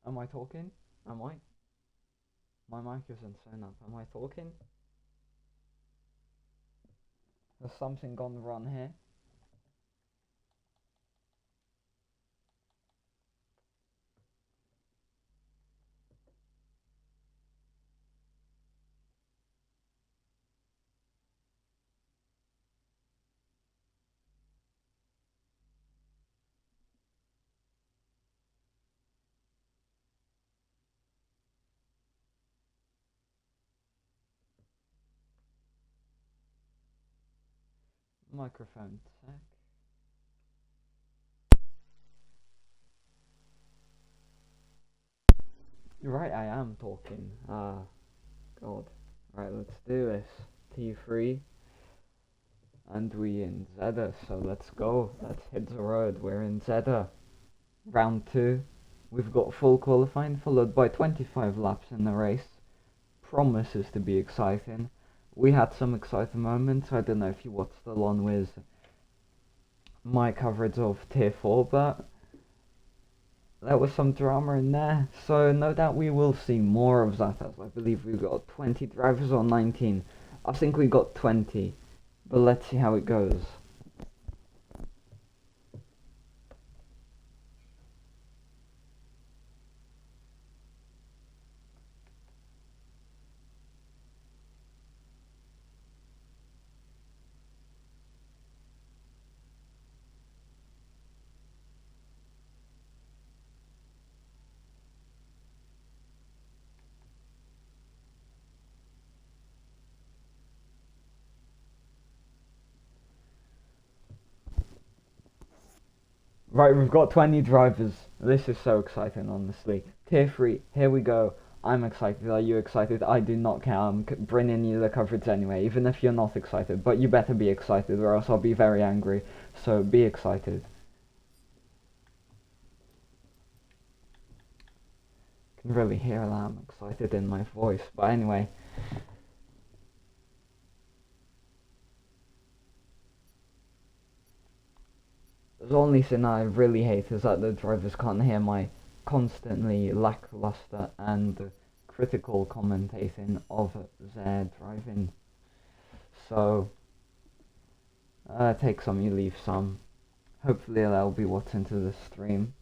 Am I talking? Am I? My mic isn't set up. Am I talking? Has something gone wrong here? Microphone check. You're right, I am talking. God. Right, let's do this. T3. And we in Jeddah, so let's go. Let's hit the road. We're in Jeddah. Round 2. We've got full qualifying, followed by 25 laps in the race. Promises to be exciting. We had some exciting moments. I don't know if you watched along with my coverage of Tier 4, but there was some drama in there. So no doubt we will see more of that, as I believe we've got 20 drivers or 19. I think we got 20, but let's see how it goes. Right, we've got 20 drivers. This is so exciting, honestly. Tier 3, here we go. I'm excited. Are you excited? I do not care. I'm bringing you the coverage anyway, even if you're not excited. But you better be excited, or else I'll be very angry. So be excited. You can really hear that I'm excited in my voice. But anyway. The only thing I really hate is that the drivers can't hear my constantly lackluster and critical commentating of their driving. So, take some, you leave some. Hopefully they'll be watching to the stream.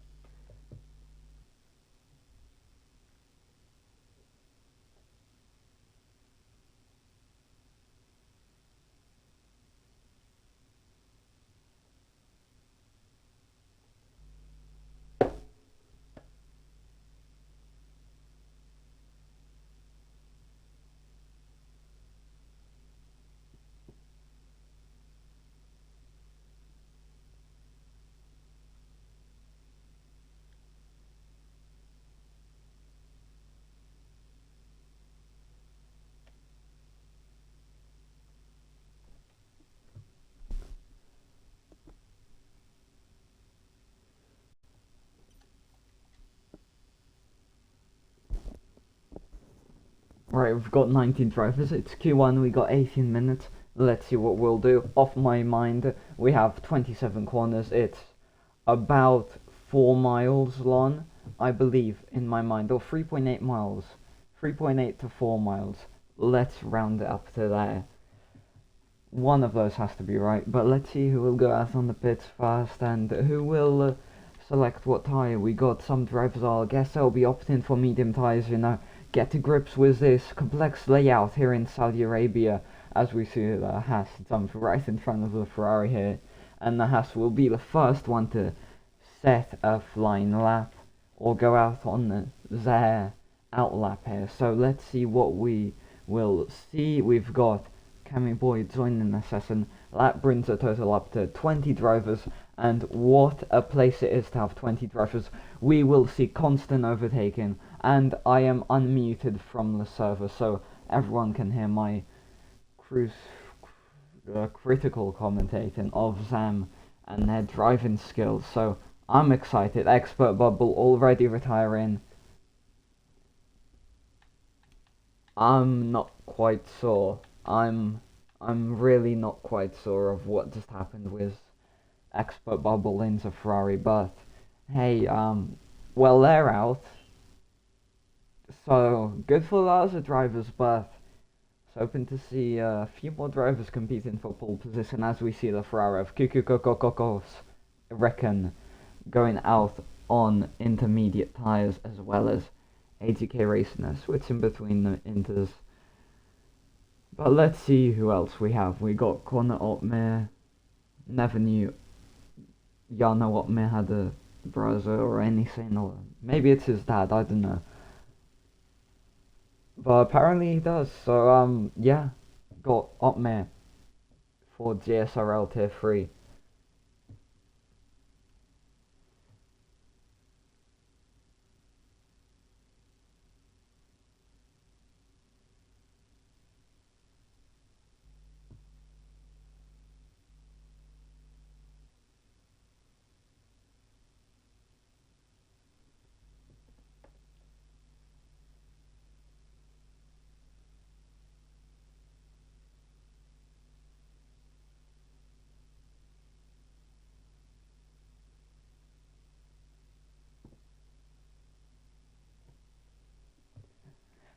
Right, we've got 19 drivers. It's Q1, we got 18 minutes. Let's see what we'll do. Off my mind, we have 27 corners. It's about 4 miles long, I believe, in my mind, or 3.8 miles. 3.8 to 4 miles. Let's round it up to there. One of those has to be right, but let's see who will go out on the pits first and who will select what tyre. We got some drivers, I guess they'll be opting for medium tyres, you know, get to grips with this complex layout here in Saudi Arabia, as we see the Haas jump right in front of the Ferrari here, and the Haas will be the first one to set a flying lap or go out on their out lap here. So let's see what we will see. We've got Cammy Boy joining the session. That brings the total up to 20 drivers, and what a place it is to have 20 drivers. We will see constant overtaking, and I am unmuted from the server, so everyone can hear my critical commentating of Zam and their driving skills. So I'm excited. Expert Bubble already retiring. I'm not quite sure. I'm really not quite sure of what just happened with Expert Bubble into Ferrari, but hey, well, they're out. So good for lots of drivers, but it's hoping to see a few more drivers competing for pole position as we see the Ferrari of Kukukokokokos reckon going out on intermediate tyres as well as AGK Racing switching between the inters. But let's see who else we have. We got Connor Otmere. Never knew Jarno Otmere had a brother or anything, or maybe it's his dad, I don't know. But apparently he does, so yeah, got Otmere for GSRL Tier 3.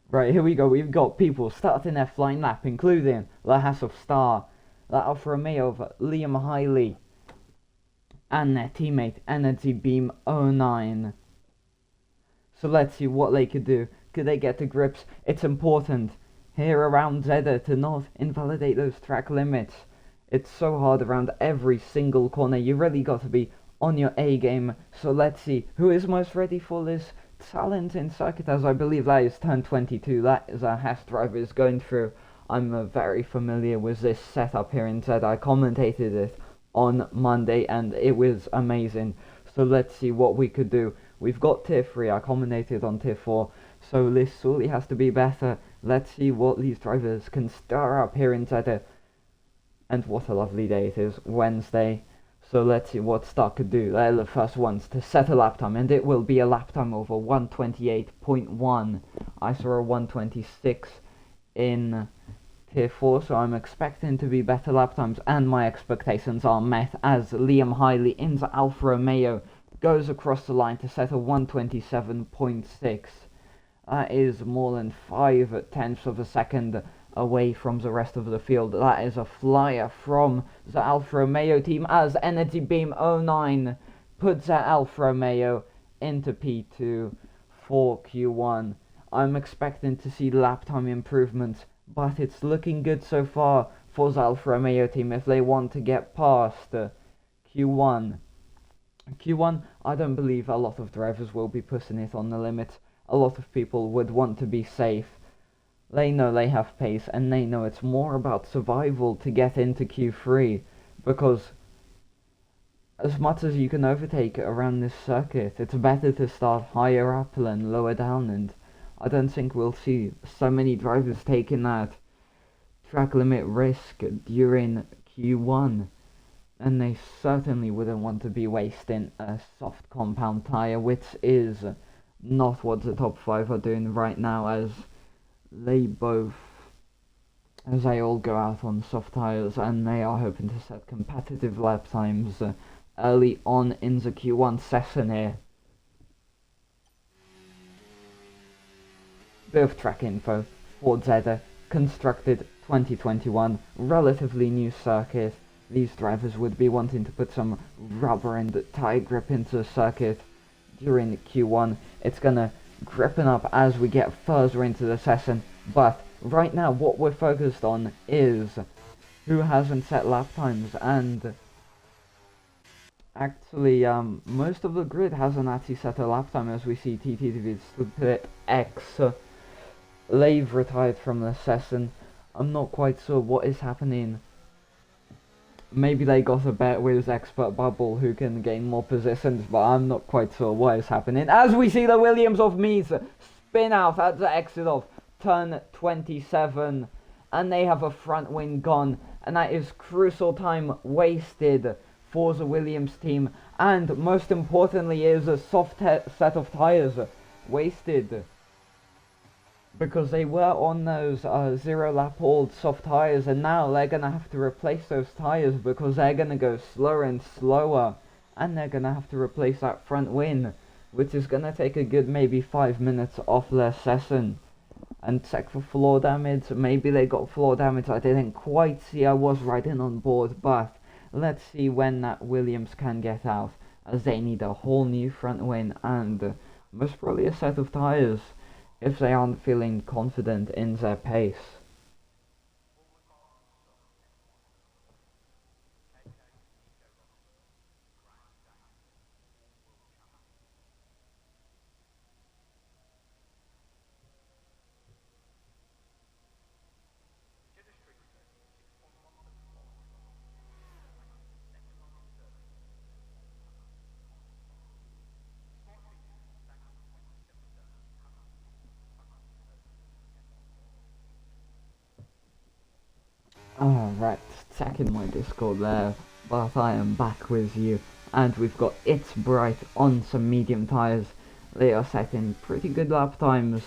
Right, here we go. We've got people starting their flying lap, including the House of Star, the Alfa Romeo of Liam Hiley, and their teammate Energy Beam 09. So let's see what they could do. Could they get to grips? It's important here around Jeddah to not invalidate those track limits. It's so hard around every single corner. You really got to be on your A game. So let's see who is most ready for this challenge in circuit, as I believe that is turn 22. That is our Haas driver is going through. I'm very familiar with this setup here in Jeddah. I commentated it on Monday and it was amazing. So let's see what we could do. We've got tier 3, I commentated on tier 4, so this surely has to be better. Let's see what these drivers can stir up here in Jeddah. And what a lovely day it is, Wednesday. So let's see what Star could do. They're the first ones to set a lap time, and it will be a lap time over 128.1. I saw a 126 in tier 4, so I'm expecting to be better lap times, and my expectations are met as Liam Hiley in the Alfa Romeo goes across the line to set a 127.6. That is more than 5/10 of a second away from the rest of the field. That is a flyer from the Alfa Romeo team as Energy Beam 09 puts the Alfa Romeo into P2 for Q1. I'm expecting to see lap time improvements, but it's looking good so far for the Alfa Romeo team if they want to get past Q1. Q1, I don't believe a lot of drivers will be pushing it on the limit. A lot of people would want to be safe. They know they have pace, and they know it's more about survival to get into Q3, because as much as you can overtake around this circuit, it's better to start higher up than lower down, and I don't think we'll see so many drivers taking that track limit risk during Q1. And they certainly wouldn't want to be wasting a soft compound tyre, which is not what the top 5 are doing right now, as they all go out on soft tyres, and they are hoping to set competitive lap times early on in the Q1 session here. Bit of track info for Jeddah, constructed 2021, relatively new circuit. These drivers would be wanting to put some rubber and tyre grip into the circuit during Q1. It's gonna gripping up as we get further into the session, but right now what we're focused on is who hasn't set lap times, and actually most of the grid hasn't actually set a lap time, as we see TTTV's Split X. They've retired from the session. I'm not quite sure what is happening. Maybe they got a bet with Expert Bubble who can gain more positions, but I'm not quite sure what is happening. As we see the Williams of Meath spin out at the exit of turn 27, and they have a front wing gone, and that is crucial time wasted for the Williams team, and most importantly is a soft set of tyres wasted, because they were on those 0 lap old soft tyres, and now they're going to have to replace those tyres because they're going to go slower and slower, and they're going to have to replace that front wing which is gonna take a good maybe 5 minutes off their session. And check for floor damage. Maybe they got floor damage. I didn't quite see. I was riding on board, but let's see when that Williams can get out, as they need a whole new front wing and most probably a set of tyres if they aren't feeling confident in their pace. Alright, checking my Discord there, but I am back with you, and we've got It's Bright on some medium tyres. They are setting pretty good lap times,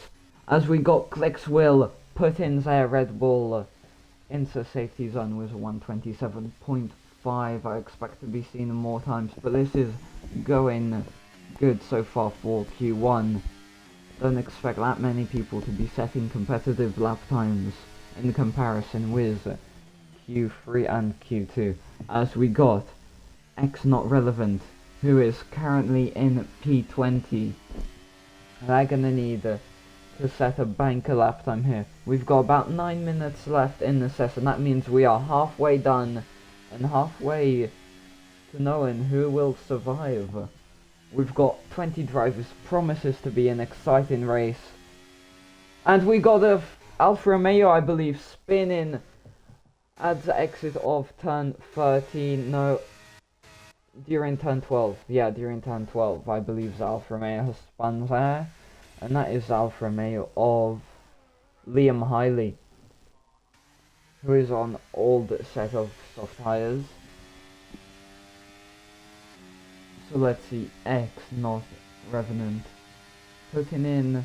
as we got Clicks Will put in their Red Bull into safety zone with a 127.5. I expect to be seen more times, but this is going good so far for Q1. Don't expect that many people to be setting competitive lap times in comparison with Q3 and Q2, as we got X Not Relevant, who is currently in P20. They're gonna need to set a banker lap time here. We've got about 9 minutes left in the session. That means we are halfway done and halfway to knowing who will survive. We've got 20 drivers. Promises to be an exciting race. And we got a Alfa Romeo, I believe, spinning at the exit of turn 13, no, during turn 12, yeah, during turn 12, I believe the Alfa Romeo has spun there, and that is the Alfa Romeo of Liam Hiley, who is on old set of soft tyres. So let's see, X Not Revenant, putting in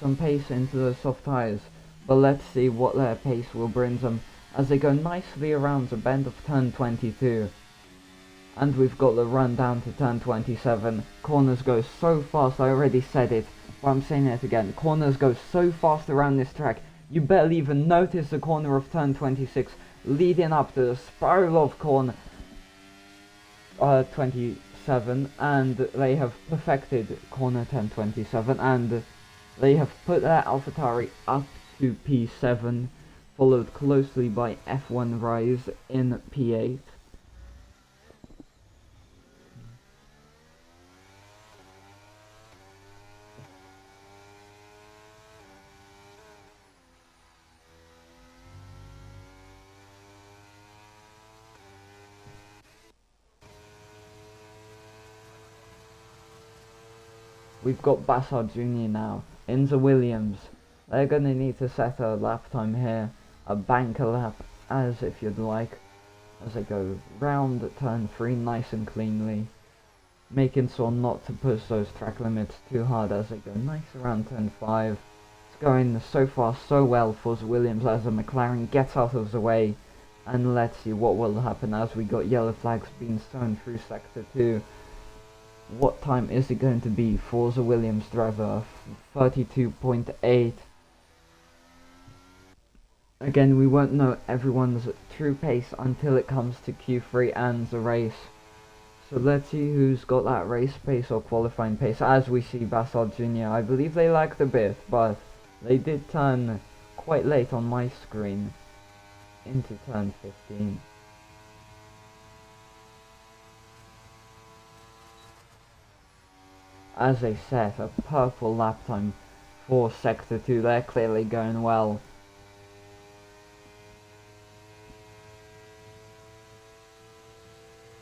some pace into the soft tyres. But let's see what their pace will bring them as they go nicely around the bend of turn 22. And we've got the run down to turn 27. Corners go so fast, I already said it, but I'm saying it again. Corners go so fast around this track, you barely even notice the corner of turn 26, leading up to the spiral of corner 27, and they have perfected corner 1027, and they have put their AlphaTauri up to P7, followed closely by F1 Rise in P8. We've got Bassard Jr. now in the Williams. They're going to need to set a lap time here, a banker lap, as if you'd like, as they go round at turn 3 nice and cleanly, making sure not to push those track limits too hard as they go nice around turn 5. It's going so far so well for the Williams as the McLaren gets out of the way, and let's see what will happen as we got yellow flags being thrown through sector 2. What time is it going to be for the Williams driver? 32.8. Again, we won't know everyone's true pace until it comes to Q3 and the race. So let's see who's got that race pace or qualifying pace. As we see Bassard Jr., I believe they lagged a bit, but they did turn quite late on my screen into turn 15. As they set a purple lap time for sector 2, they're clearly going well.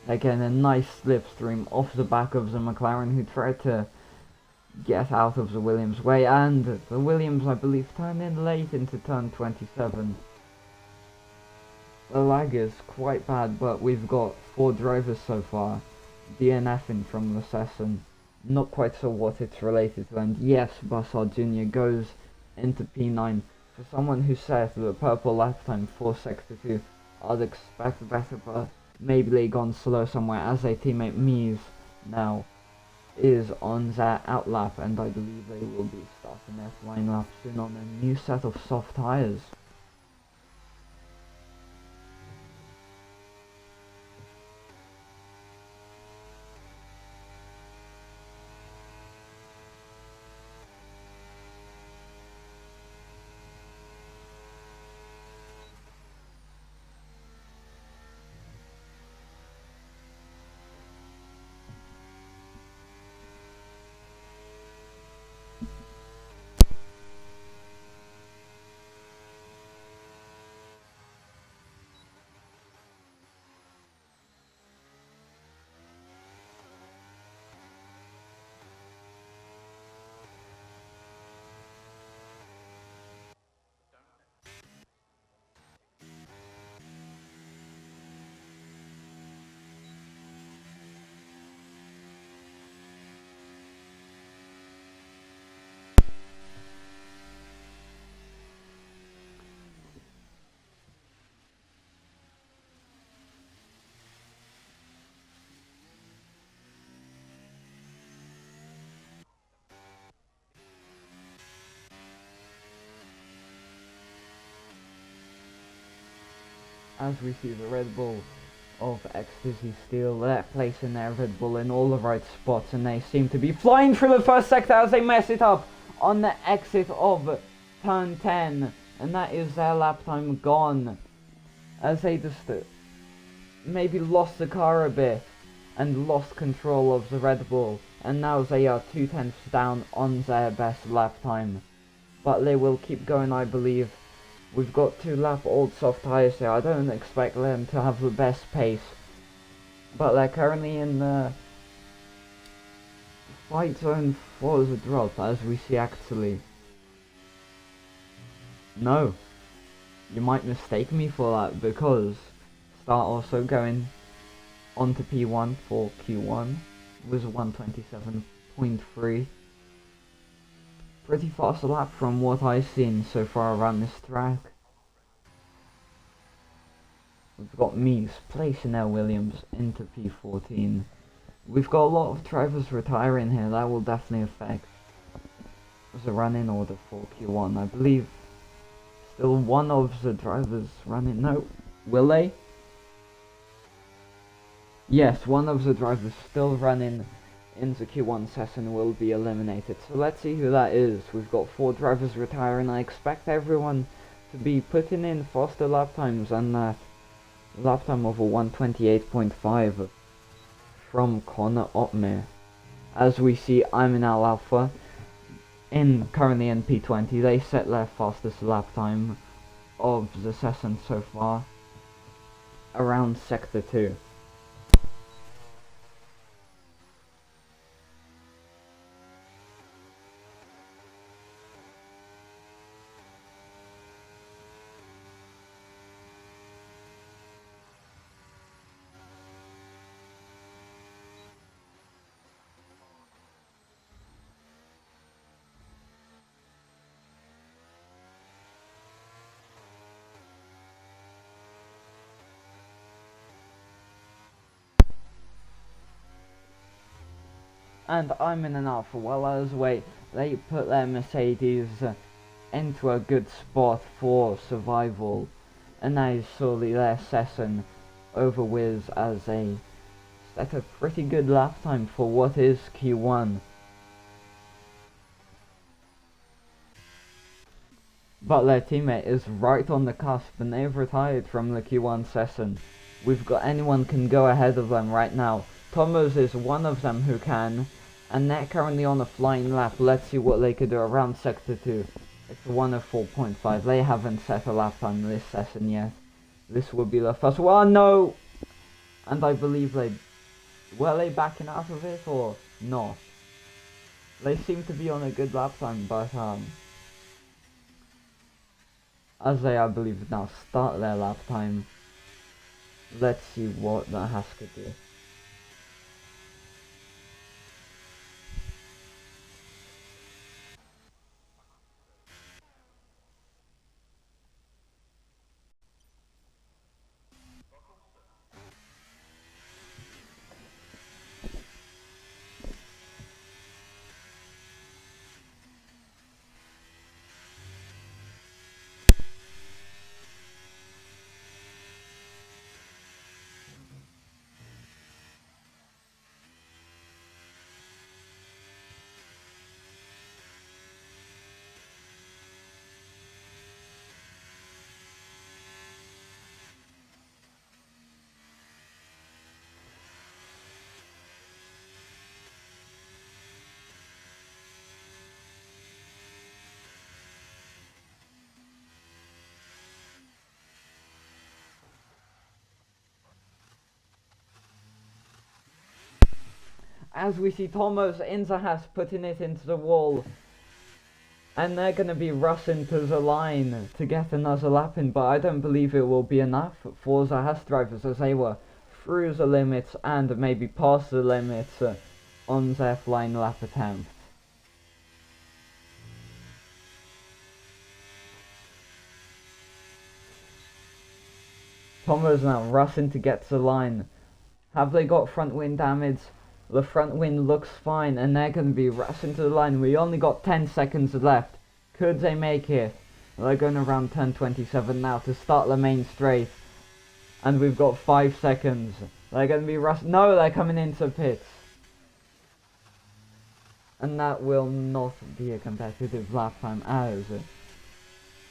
Again, a nice slipstream off the back of the McLaren, who tried to get out of the Williams way, and the Williams, I believe, turned in late into turn 27. The lag is quite bad, but we've got 4 drivers so far DNFing from the session. Not quite sure what it's related to, and yes, Bassard Jr. goes into P9. For someone who set the purple lap time for sector 2, I'd expect better, but maybe they gone slow somewhere as their teammate Mies now is on their outlap, and I believe they will be starting their flying lap soon on a new set of soft tyres. As we see the Red Bull of Ecstasy Steel, they're placing their Red Bull in all the right spots, and they seem to be flying through the first sector as they mess it up on the exit of turn 10, and that is their lap time gone, as they just maybe lost the car a bit and lost control of the Red Bull, and now they are 2/10 down on their best lap time, but they will keep going, I believe. We've got 2 lap old soft tyres here. I don't expect them to have the best pace, but they're currently in the fight zone for the drop, as we see actually. No, you might mistake me for that, because start also going on to P1 for Q1 was 127.3. Pretty fast lap from what I've seen so far around this track. We've got Mies placing their Williams into P14. We've got a lot of drivers retiring here. That will definitely affect the run-in order for Q1. I believe still one of the drivers running. No, will they? Yes, one of the drivers still running in the Q1 session will be eliminated. So let's see who that is. We've got 4 drivers retiring. I expect everyone to be putting in faster lap times, and that lap time of a 128.5 from Connor Otmere. As we see, I'm in Al Alpha, currently in P20. They set their fastest lap time of the session so far, around sector 2. And I'm in an Alpha. Well, as wait, they put their Mercedes into a good spot for survival, and that is surely their session over with, as they set a pretty good lap time for what is Q1. But their teammate is right on the cusp, and they've retired from the Q1 session. We've got anyone can go ahead of them right now. Thomas is one of them who can, and they're currently on a flying lap. Let's see what they could do around sector 2. It's 104.5. They haven't set a lap time this session yet. This will be the first one. No! And I believe were they backing out of it or not? They seem to be on a good lap time, but as they, I believe, now start their lap time, let's see what that has to do. as we see Thomas into Haas putting it into the wall. And they're going to be rushing to the line to get another lap in, but I don't believe it will be enough for the Haas drivers, as they were through the limits and maybe past the limits on their flying lap attempt. Thomas now rushing to get to the line. Have they got front wing damage? The front wing looks fine, and they're going to be rushing to the line. We only got 10 seconds left. Could they make it? They're going around turn 27 now to start the main straight. And we've got 5 seconds. They're going to be rushing. No, they're coming into pits. And that will not be a competitive lap time, as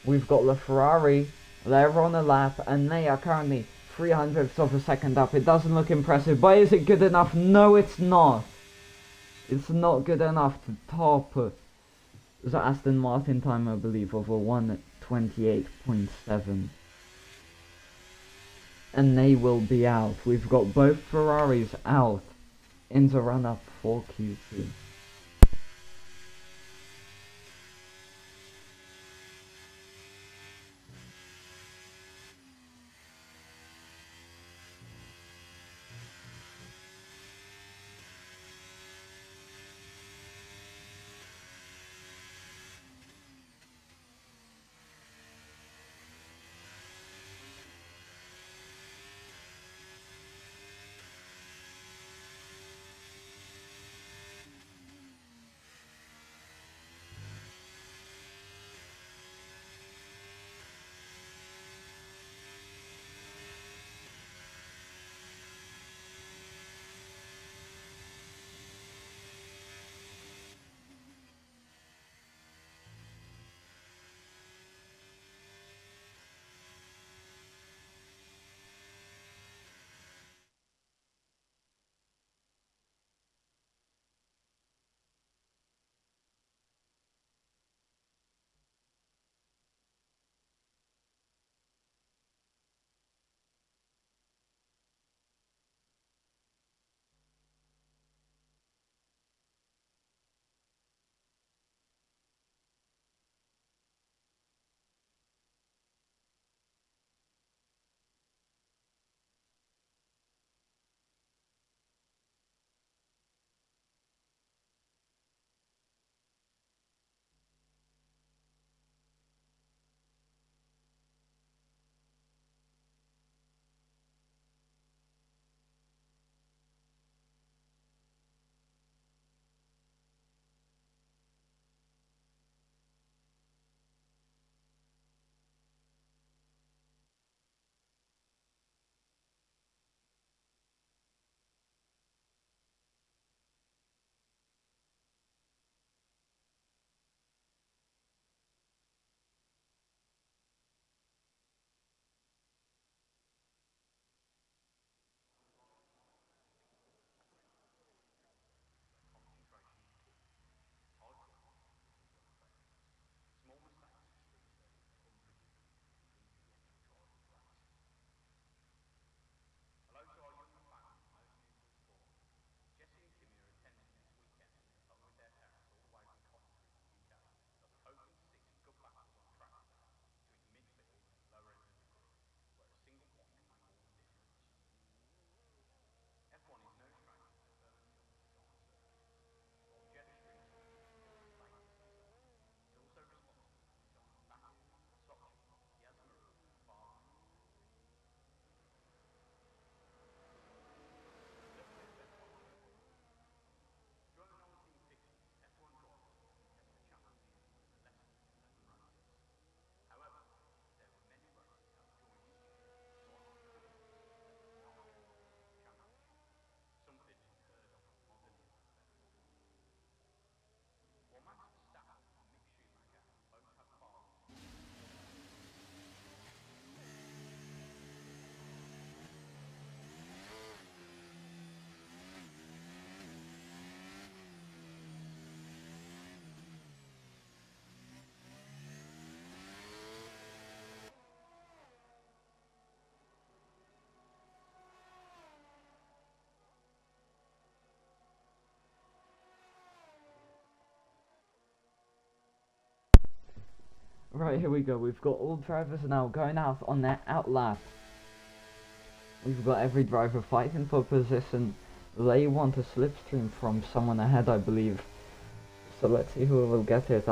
we've got the Ferrari. They're on a lap, and they are currently 300ths of a second up. It doesn't look impressive, but is it good enough? No, it's not. It's not good enough to top the Aston Martin time, I believe, of a 1:28.7. And they will be out. We've got both Ferraris out in the run-up for Q2. Right, here we go. We've got all drivers now going out on their out lap. We've got every driver fighting for position. They want a slipstream from someone ahead, I believe. So let's see who will get it.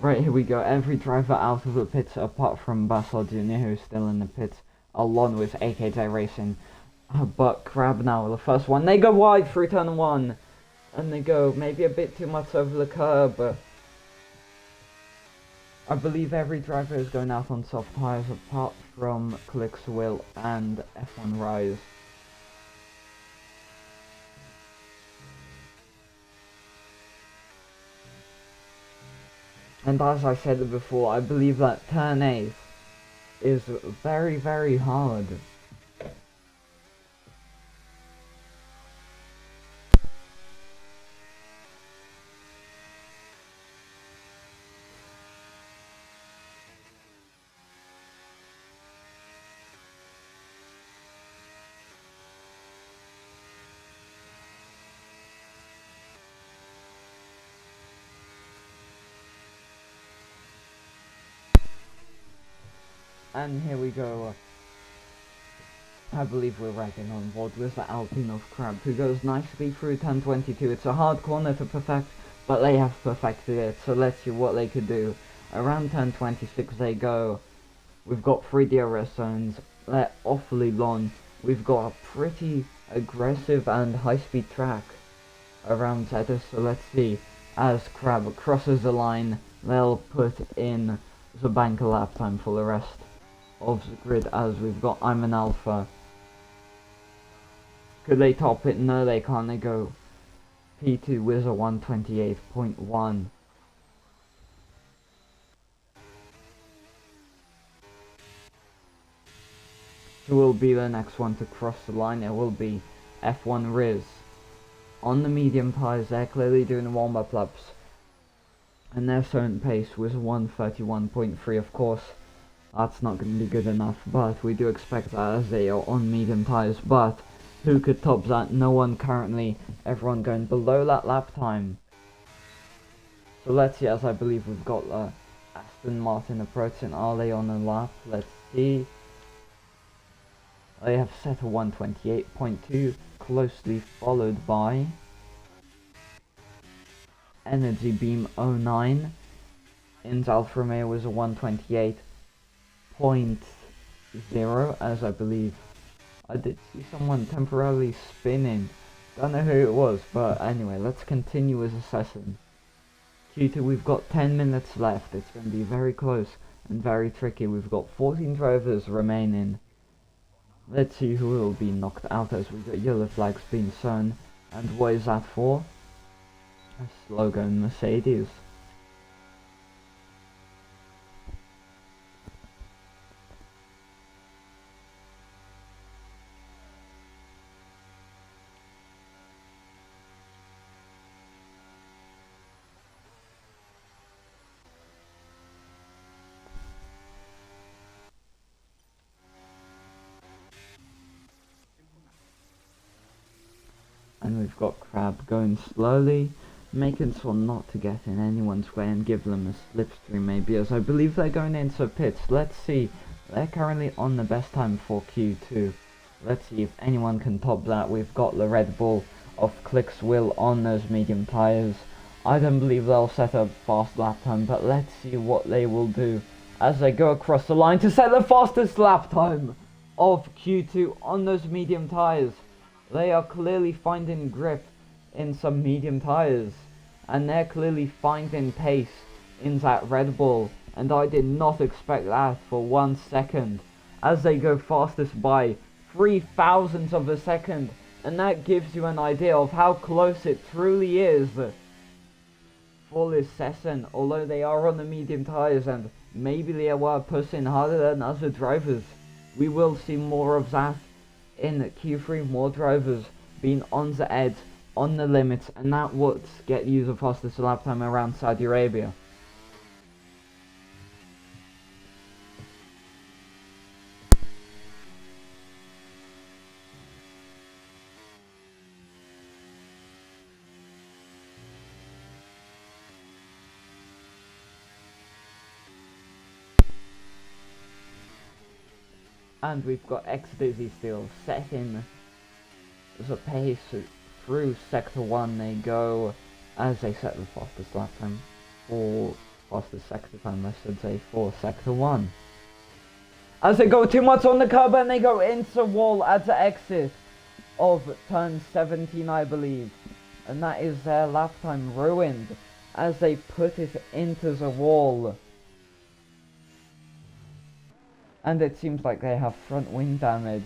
Right, here we go. Every driver out of the pits apart from Basel Jr., who's still in the pits, along with AKJ Racing. But Crab now, the first one. They go wide through turn 1. And they go maybe a bit too much over the curb. I believe every driver is going out on soft tyres apart from Clicks Will and F1 Rise. And as I said before, I believe that turn 8 is very, very hard. And here we go. I believe we're ragging on board with the Alpine of Crab, who goes nicely through turn 22. It's a hard corner to perfect, but they have perfected it, so let's see what they could do. Around turn 26 they go. We've got 3 DRS zones. They're awfully long. We've got a pretty aggressive and high-speed track around Jeddah, so let's see. As Crab crosses the line, they'll put in the banker lap time for the rest of the grid, as we've got I'm an Alpha. Could they top it? No, they can't. They go P2 with a 128.1. Who will be the next one to cross the line? It will be F1 Riz. On the medium tyres, they're clearly doing the warm-up laps. And their zone pace was 131.3, of course. That's not going to be good enough, but we do expect that as they are on medium tyres. But who could top that? No one currently. Everyone going below that lap time. So let's see, as I believe we've got Aston Martin approaching. Are they on a lap? Let's see. They have set a 128.2, closely followed by Energy Beam 09. In's Alfa Romeo was a 128.0, as I believe. I did see someone temporarily spinning. Don't know who it was, but anyway, let's continue with the session. Q2, we've got 10 minutes left. It's going to be very close and very tricky. We've got 14 drivers remaining. Let's see who will be knocked out, as we've got yellow flags being shown. And what is that for? A slow going Mercedes. And we've got Crab going slowly, making sure not to get in anyone's way and give them a slipstream maybe, as I believe they're going into pits. Let's see, they're currently on the best time for Q2. Let's see if anyone can top that. We've got the Red Bull of Clicks Will on those medium tyres. I don't believe they'll set a fast lap time, but let's see what they will do as they go across the line to set the fastest lap time of Q2 on those medium tyres. They are clearly finding grip in some medium tyres, and they're clearly finding pace in that Red Bull, and I did not expect that for 1 second, as they go fastest by 0.003 of a second, and that gives you an idea of how close it truly is for this session. Although they are on the medium tyres and maybe they were pushing harder than other drivers, we will see more of that in Q3, more drivers being on the edge, on the limits, and that would get you the fastest lap time around Saudi Arabia. And we've got X-Dizzy still setting the pace through Sector 1. They go as they set the fastest lap time, or fastest sector time I should say, for Sector 1. As they go too much on the curb and they go into the wall at the exit of turn 17 I believe. And that is their lap time ruined as they put it into the wall. And it seems like they have front wing damage,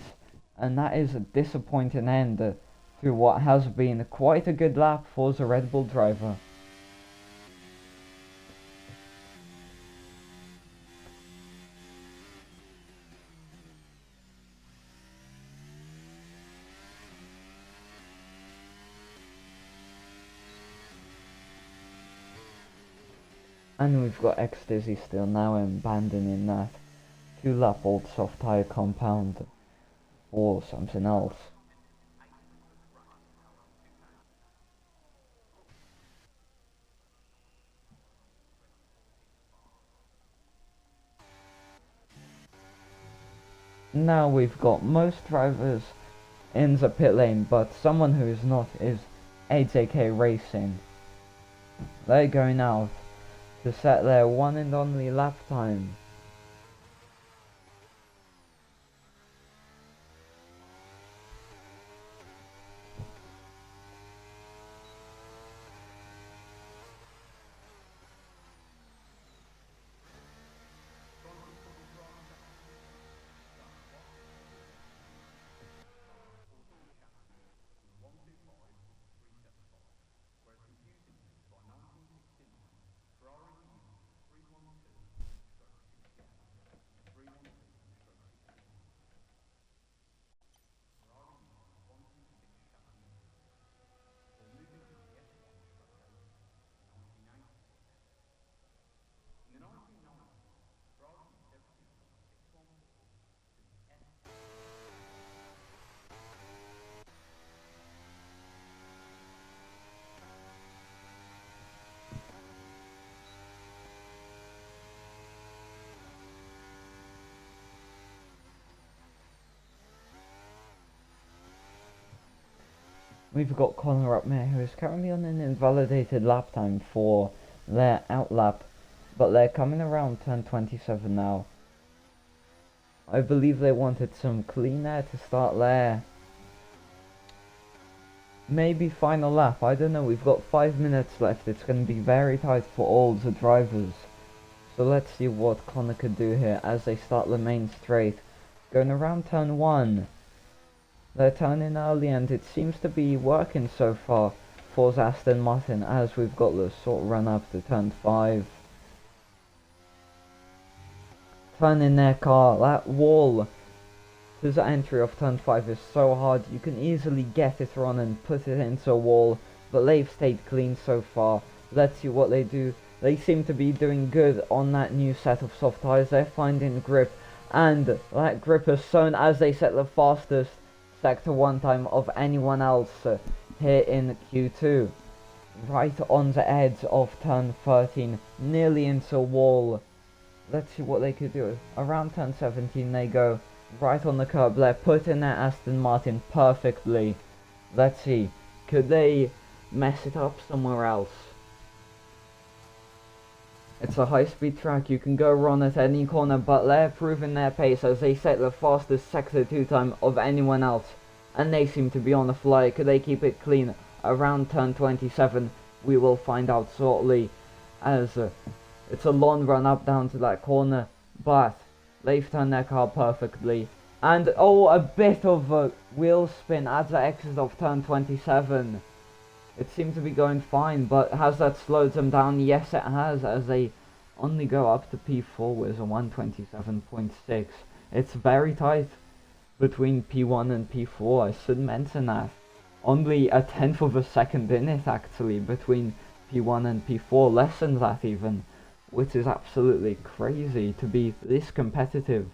and that is a disappointing end to what has been quite a good lap for the Red Bull driver. And we've got X-Dizzy still now abandoning that 2-lap old soft tyre compound for something else. Now we've got most drivers in the pit lane, but someone who is not is AJK Racing. They're going out to set their one and only lap time. We've got Connor up there, who is currently on an invalidated lap time for their outlap, but they're coming around turn 27 now. I believe they wanted some clean air to start there. Maybe final lap, I don't know, we've got 5 minutes left, it's going to be very tight for all the drivers. So let's see what Connor could do here as they start the main straight. Going around turn 1. They're turning early and it seems to be working so far for Aston Martin, as we've got the sort of run up to turn 5. Turning their car, that wall to the entry of turn 5 is so hard, you can easily get it on and put it into a wall, but they've stayed clean so far. Let's see what they do. They seem to be doing good on that new set of soft tyres, they're finding grip, and that grip is shown as they set the fastest Sector 1 time of anyone else here in Q2. Right on the edge of turn 13, nearly into a wall. Let's see what they could do. Around turn 17 they go, right on the curb, they're putting their Aston Martin perfectly. Let's see, could they mess it up somewhere else? It's a high-speed track, you can go wrong at any corner, but they're proving their pace as they set the fastest Sector 2 time of anyone else. And they seem to be on the fly. Could they keep it clean around turn 27? We will find out shortly, as it's a long run up down to that corner, but they've turned their car perfectly. And oh, a bit of a wheel spin at the exit of turn 27. It seems to be going fine, but has that slowed them down? Yes, it has, as they only go up to P4 with a 127.6. It's very tight between P1 and P4, I should mention that. Only a tenth of a second in it, actually, between P1 and P4, less than that even, which is absolutely crazy to be this competitive.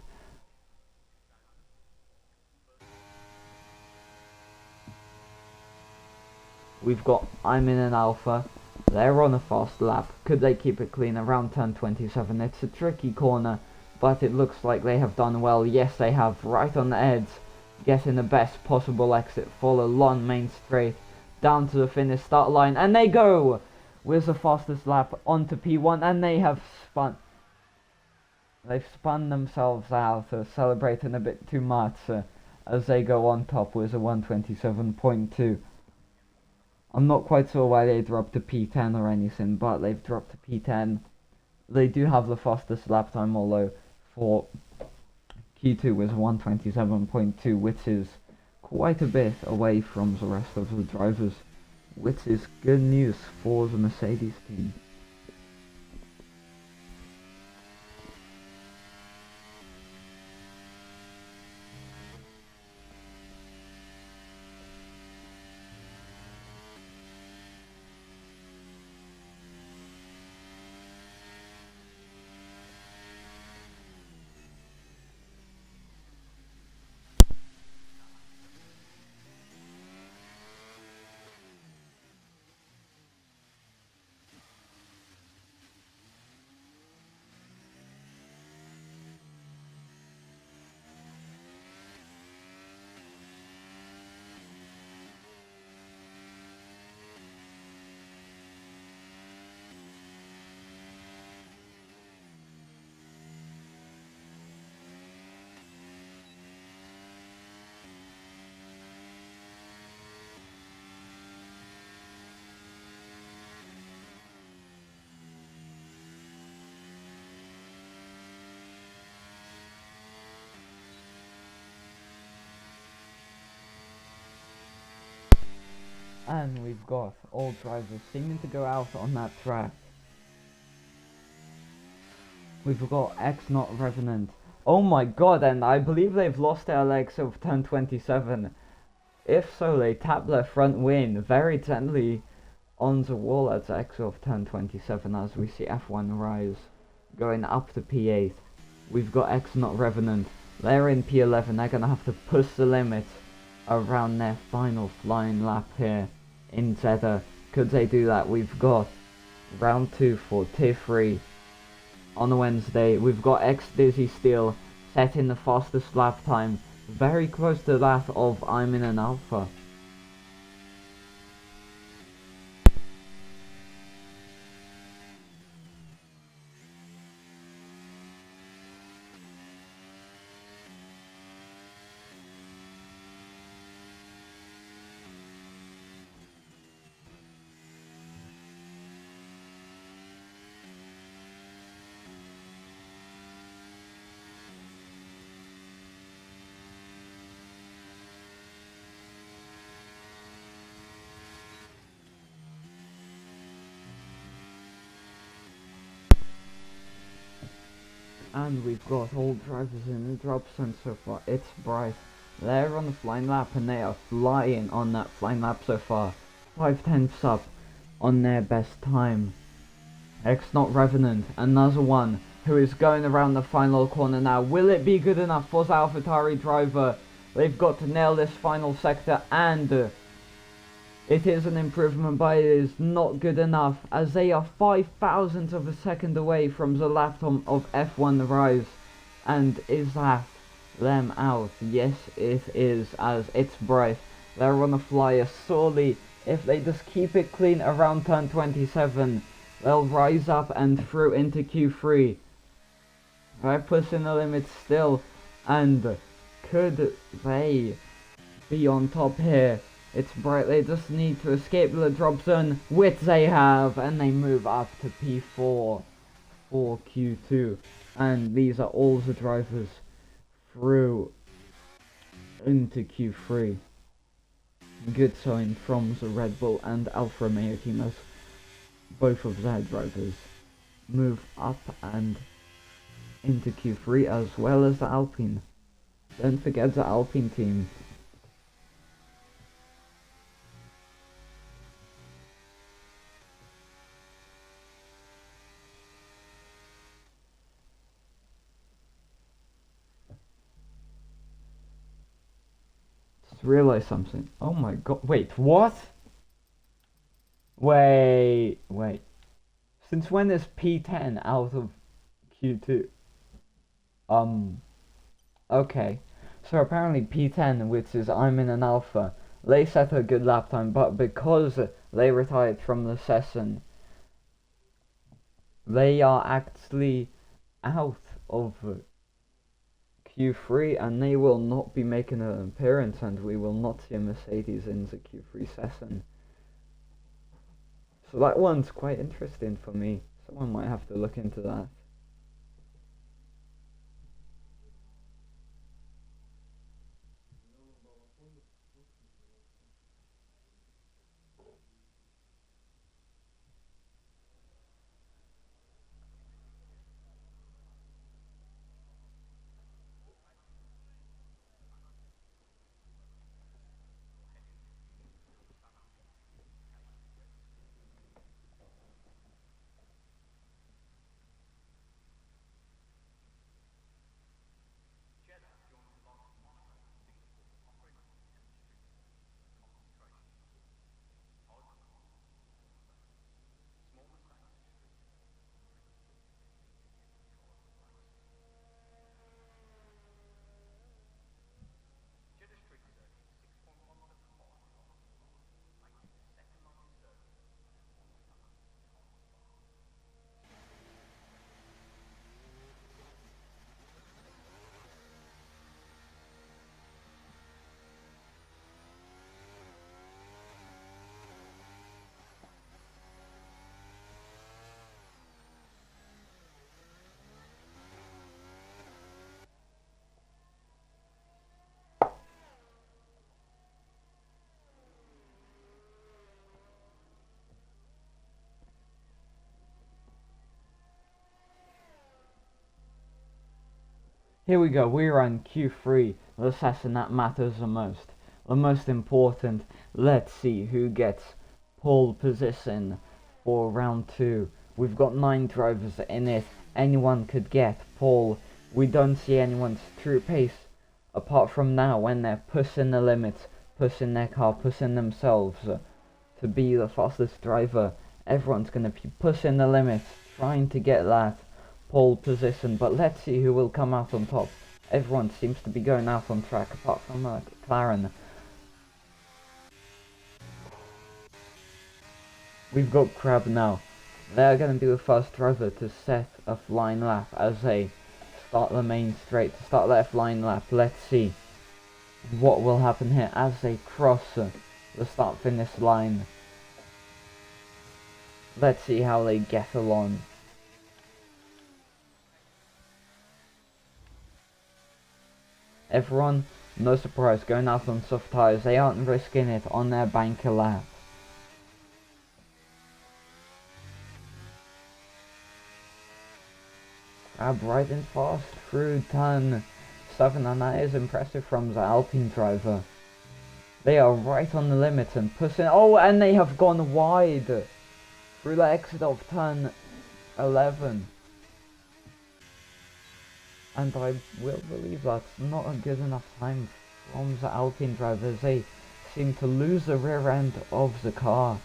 We've got I'm in an Alpha, they're on a fast lap, could they keep it clean around turn 27? It's a tricky corner, but it looks like they have done well. Yes, they have, right on the edge, getting the best possible exit for a long main straight down to the finish start line, and they go with the fastest lap onto P1, and they have spun. They've spun themselves out, celebrating a bit too much as they go on top with a 127.2. I'm not quite sure why they dropped to P10 or anything, but they've dropped to P10. They do have the fastest lap time, although for Q2 was 127.2, which is quite a bit away from the rest of the drivers, which is good news for the Mercedes team. And we've got all drivers seeming to go out on that track. We've got X Not Revenant. Oh my god, and I believe they've lost their legs of turn 27. If so, they tap their front wing very gently on the wall at the exit of turn 27 as we see F1 rise, going up to P8. We've got X Not Revenant. They're in P11. They're going to have to push the limits around their final flying lap here in Jeddah. Could they do that? We've got round 2 for tier 3 on a Wednesday. We've got X Dizzy Steel setting the fastest lap time, very close to that of I'm in an Alpha. And we've got all drivers in the drop zone so far. It's bright. They're on the flying lap and they are flying on that flying lap so far. 5/10 up on their best time. X Not Revenant, another one who is going around the final corner now. Will it be good enough for the AlphaTauri driver? They've got to nail this final sector, and it is an improvement, but it is not good enough as they are 0.005 of a second away from the lap time of F1 Rise. And is that them out? Yes, it is, as it's bright. They're on a flyer sorely. If they just keep it clean around turn 27, they'll rise up and through into Q3. They're pushing the limits still, and could they be on top here? It's bright, they just need to escape the drop zone, which they have, and they move up to P4 for Q2. And these are all the drivers through into Q3. Good sign from the Red Bull and Alfa Romeo team as both of their drivers move up and into Q3, as well as the Alpine. Don't forget the Alpine team. Realize something. Oh my god, wait, what? Wait. Since when is P10 out of Q2? Um, okay. So apparently P10, which is I'm in an alpha, they set a good lap time, but because they retired from the session, they are actually out of Q3 and they will not be making an appearance, and we will not see a Mercedes in the Q3 session. So that one's quite interesting for me. Someone might have to look into that. Here we go, we're on Q3, the session that matters the most. The most important. Let's see who gets pole position for round 2. We've got 9 drivers in it. Anyone could get pole. We don't see anyone's true pace apart from now when they're pushing the limits, pushing their car, pushing themselves to be the fastest driver. Everyone's going to be pushing the limits, trying to get that pole position, but let's see who will come out on top. Everyone seems to be going out on track apart from McLaren. We've got Crab now. They're going to be the first driver to set a flying lap as they start the main straight, to start their flying lap. Let's see what will happen here as they cross the start finish line. Let's see how they get along. Everyone, no surprise, going out on soft tyres. They aren't risking it on their banker lap. Crab riding fast through turn 7, and that is impressive from the Alpine driver. They are right on the limit and pushing. Oh, and they have gone wide through the exit of turn 11. And I will believe that's not a good enough time from the Alpine drivers. They seem to lose the rear end of the car.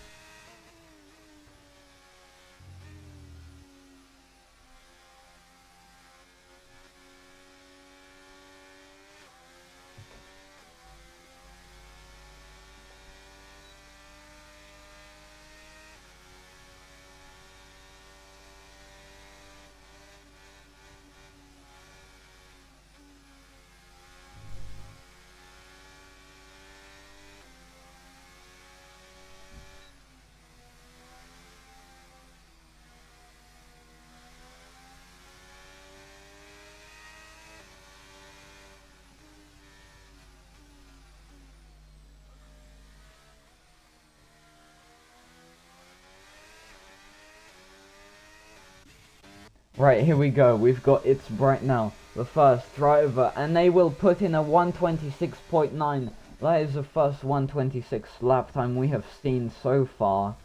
Right, here we go. We've got It's Bright now, the first driver, and they will put in a 126.9. That is the first 126 lap time we have seen so far.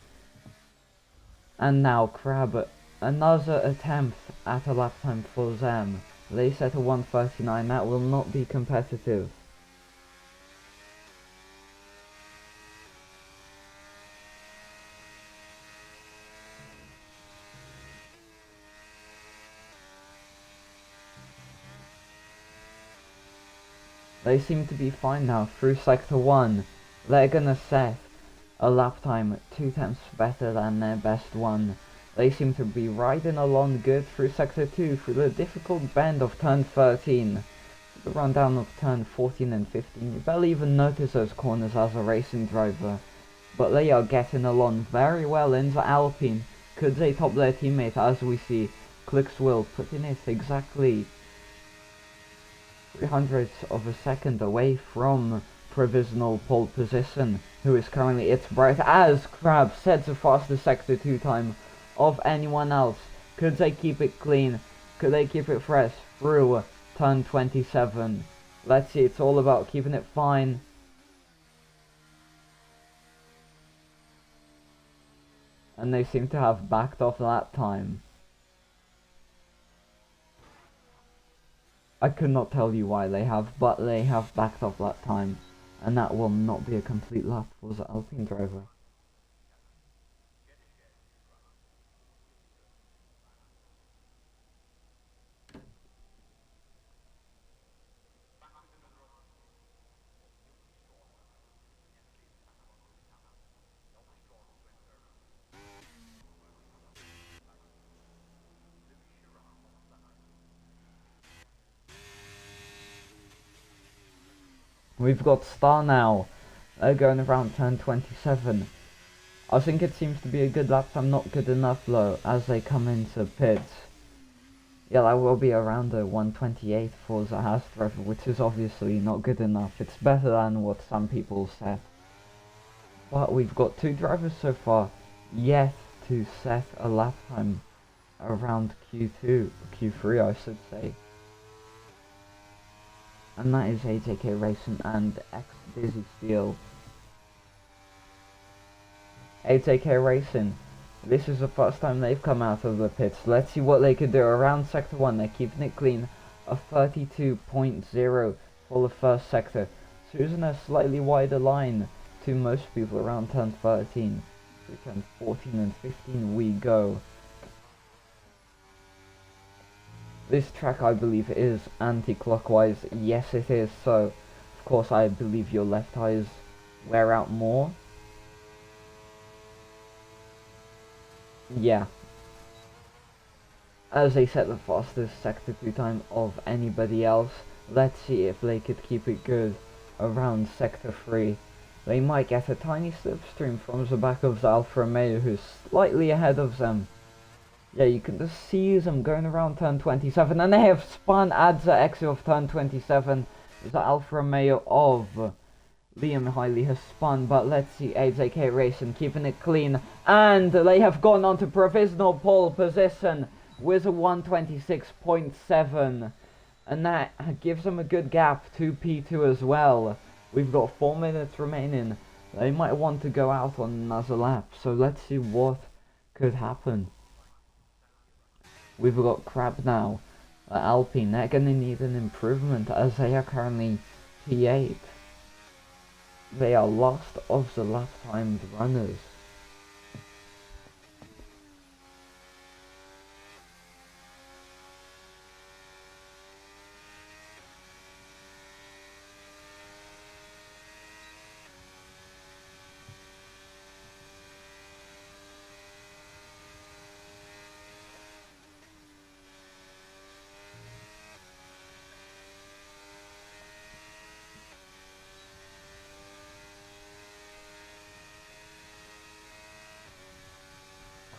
And now Crab, another attempt at a lap time for them. They set a 139. That will not be competitive. They seem to be fine now through sector 1. They're gonna set a lap time 2 tenths better than their best one. They seem to be riding along good through sector 2, through the difficult bend of turn 13. The rundown of turn 14 and 15, you barely even notice those corners as a racing driver. But they are getting along very well into Alpine. Could they top their teammate, as we see Clickswill putting it exactly 300ths of a second away from provisional pole position, who is currently It's Bright, as Crab sets the fastest sector 2 time of anyone else. Could they keep it clean? Could they keep it fresh through turn 27? Let's see, it's all about keeping it fine. And they seem to have backed off that time. I could not tell you why they have, but they have backed off that time. And that will not be a complete lap for the Alpine driver. We've got Star now. They're going around turn 27. I think it seems to be a good lap time, not good enough though, as they come into pits. Yeah, that will be around a 128 for the Haas driver, which is obviously not good enough. It's better than what some people said. But we've got 2 drivers so far yet to set a lap time around Q3 I should say. And that is AJK Racing and X-Dizzy Steel. AJK Racing, this is the first time they've come out of the pits. Let's see what they could do around sector 1. They're keeping it clean. A 32.0 for the first sector. Choosing a slightly wider line to most people around turn 13. Through turn 14 and 15 we go. This track, I believe, is anti-clockwise. Yes, it is. So, of course, I believe your left tires wear out more. Yeah. As they set the fastest sector 2 time of anybody else. Let's see if they could keep it good around sector 3. They might get a tiny slipstream from the back of the Alfa Romeo, who's slightly ahead of them. Yeah, you can just see them going around turn 27, and they have spun at the exit of turn 27. The Alfa Romeo of Liam Hiley has spun, but let's see AJK Racing keeping it clean, and they have gone on to provisional pole position with a 126.7, and that gives them a good gap to P2 as well. We've got 4 minutes remaining. They might want to go out on another lap, so let's see what could happen. We've got Crab now at Alpine. They're going to need an improvement as they are currently P8. They are last of the lap timed runners.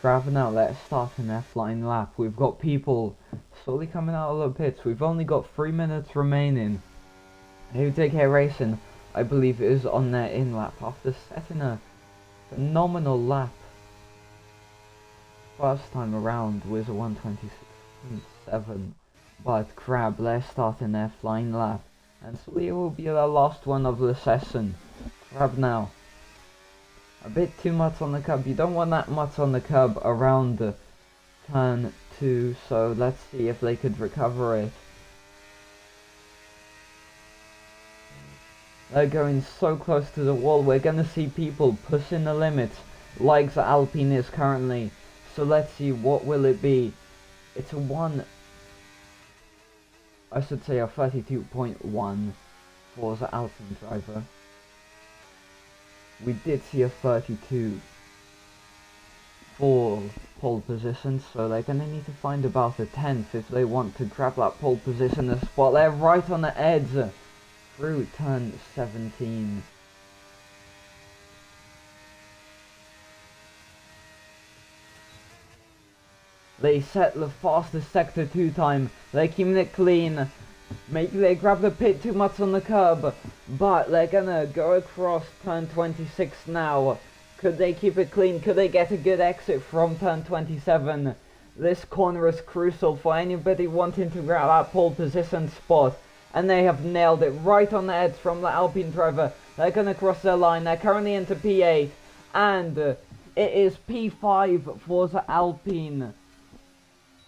Crab now, let's start in their flying lap. We've got people slowly coming out of the pits. We've only got 3 minutes remaining. AJK Racing, I believe, is on their in lap after setting a phenomenal lap first time around with a 126.7. But Crab, they're starting their flying lap, and so it will be the last one of the session. Crab now. A bit too much on the curb. You don't want that much on the curb around the turn 2, so let's see if they could recover it. They're going so close to the wall. We're going to see people pushing the limits like the Alpine is currently. So let's see, what will it be? It's a 32.1. Forza Alpine driver. We did see a 32 for pole position, so they're gonna need to find about a 10th if they want to grab that pole position spot. They're right on the edge through turn 17. They set the fastest sector 2 time. They're keeping it clean. Maybe they grab the pit too much on the curb, but they're gonna go across turn 26 now. Could they keep it clean? Could they get a good exit from turn 27? This corner is crucial for anybody wanting to grab that pole position spot. And they have nailed it right on the edge from the Alpine driver. They're gonna cross their line. They're currently into P8. And it is P5 for the Alpine.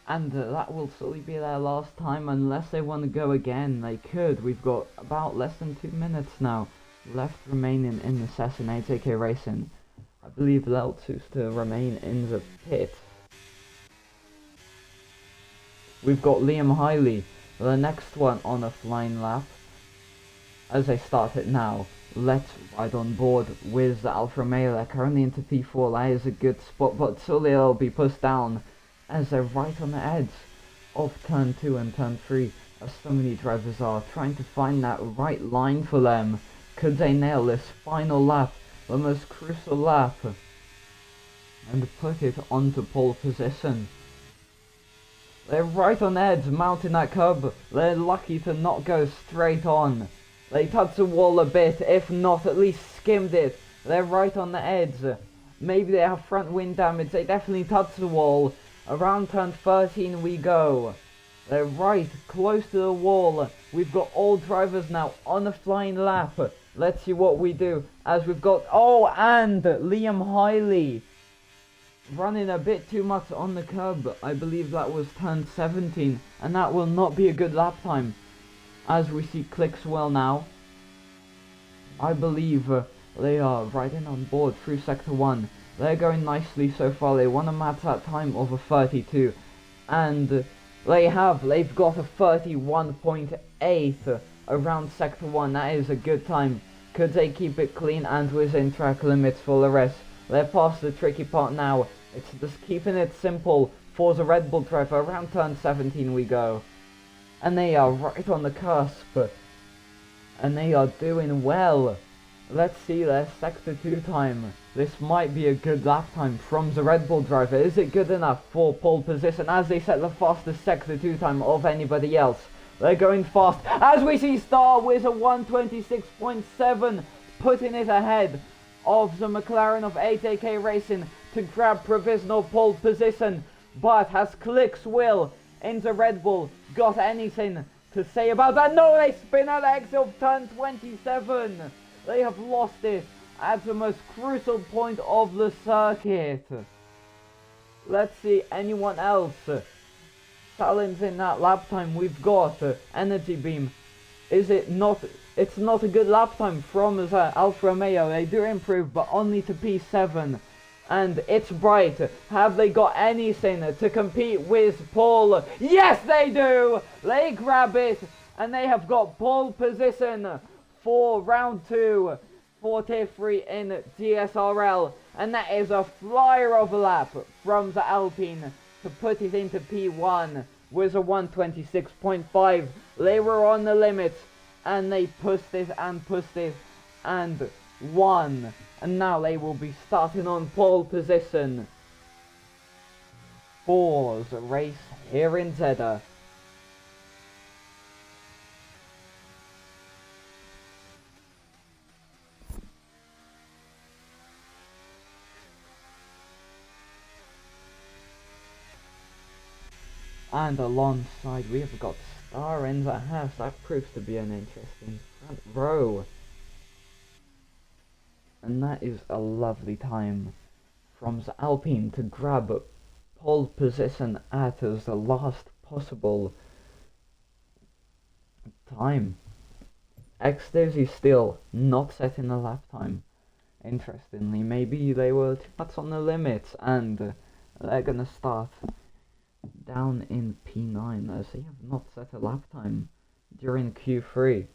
And that will surely be their last time unless they want to go again. They could. We've got about less than 2 minutes now left remaining in the session. AJK Racing, I believe they'll choose to remain in the pit. We've got Liam Hiley, the next one on a flying lap. As they start it now, let's ride on board with the Alfa Romeo. They're currently into P4. That is a good spot, but surely they'll be pushed down as they're right on the edge of turn 2 and turn 3, as so many drivers are trying to find that right line for them. Could they nail this final lap, the most crucial lap, and put it onto pole position? They're right on the edge, mounting that curb. They're lucky to not go straight on. They touched the wall a bit, if not at least skimmed it. They're right on the edge. Maybe they have front wind damage. They definitely touched the wall. Around turn 13 we go. They're right close to the wall. We've got all drivers now on a flying lap. Let's see what we do as we've got... Oh, and Liam Hiley running a bit too much on the curb. I believe that was turn 17, and that will not be a good lap time. As we see Clickswell now, I believe they are riding on board through sector 1. They're going nicely so far. They want to match that time of a 32, and they've got a 31.8 around sector 1. That is a good time. Could they keep it clean and within track limits for the rest? They're past the tricky part now. It's just keeping it simple for the Red Bull driver. Around turn 17 we go, and they are right on the cusp, and they are doing well. Let's see their sector 2 time. This might be a good lap time from the Red Bull driver. Is it good enough for pole position as they set the fastest sector 2 time of anybody else? They're going fast as we see Star with a 1:26.7, putting it ahead of the McLaren of AJK Racing to grab provisional pole position. But has Clickswell into Red Bull got anything to say about that? No, they spin out the exit of turn 27. They have lost it at the most crucial point of the circuit. Let's see anyone else challenging that lap time. We've got Energy Beam. Is it not? It's not a good lap time from Alfa Romeo. They do improve, but only to P7. And it's bright. Have they got anything to compete with Paul? Yes, they do! They grab it, and they have got pole position for round 2 for tier 3 in GSRL. And that is a flyer of a lap from the Alpine to put it into P1 with a 1:26.5. They were on the limits, and they pushed it and won. And now they will be starting on pole position for the race here in Jeddah. And alongside we have got Star in the house. That proves to be an interesting front row. And that is a lovely time from the Alpine to grab pole position at the last possible time. Extosy still not setting a lap time. Interestingly, maybe they were too much on the limits, and they're gonna start down in P9 as they have not set a lap time during Q3.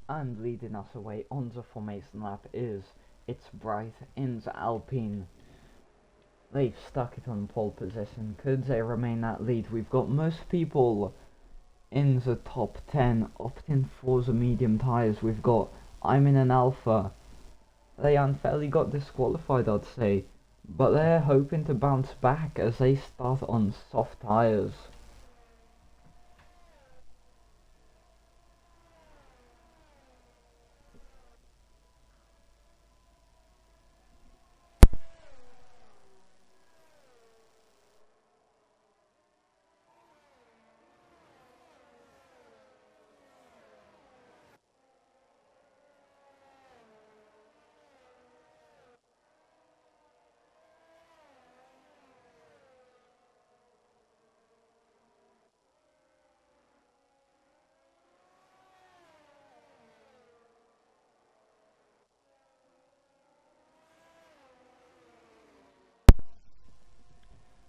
And leading us away on the formation lap is It's Bright in the Alpine. They've stuck it on pole position. Could they remain that lead? We've got most people in the top 10 opting for the medium tyres. We've got I'm in an Alpha. They unfairly got disqualified, I'd say, but they're hoping to bounce back as they start on soft tyres.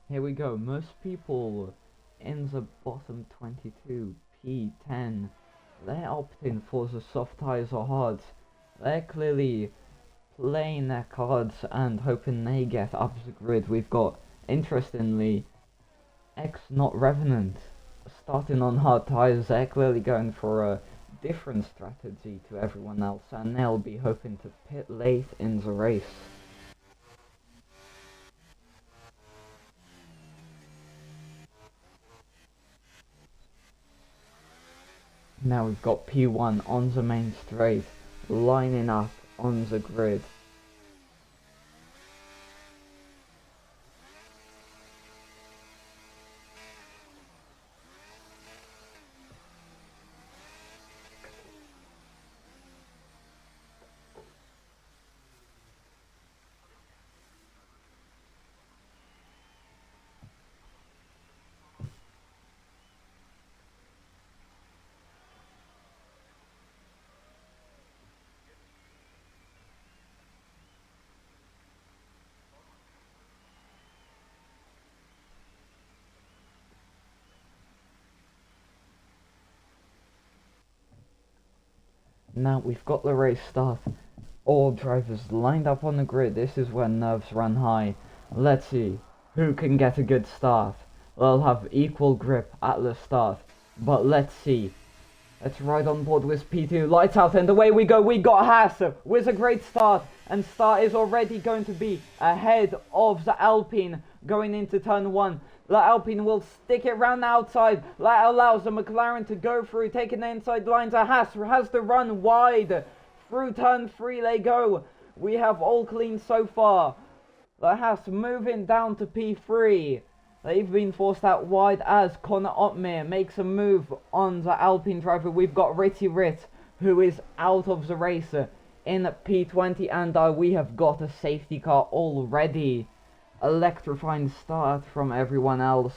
Here we go, most people in the bottom 22, P10, they're opting for the soft tyres or hards. They're clearly playing their cards and hoping they get up the grid. We've got, interestingly, X Not Revenant starting on hard tyres. They're clearly going for a different strategy to everyone else, and they'll be hoping to pit late in the race. Now we've got P1 on the main straight, lining up on the grid. Now we've got the race start. All drivers lined up on the grid. This is where nerves run high. Let's see who can get a good start. They'll have equal grip at the start, but let's see. Let's ride on board with P2. Lights out and away we go. We got Haas with a great start, and start is already going to be ahead of the Alpine going into turn 1. The Alpine will stick it round the outside. That allows the McLaren to go through, taking the inside lines. Haas has to run wide. Through turn 3 they go. We have all clean so far. The Haas moving down to P3. They've been forced out wide as Connor Otmere makes a move on the Alpine driver. We've got Ritty Ritt, who is out of the race in P20, and we have got a safety car already. Electrifying start from everyone else.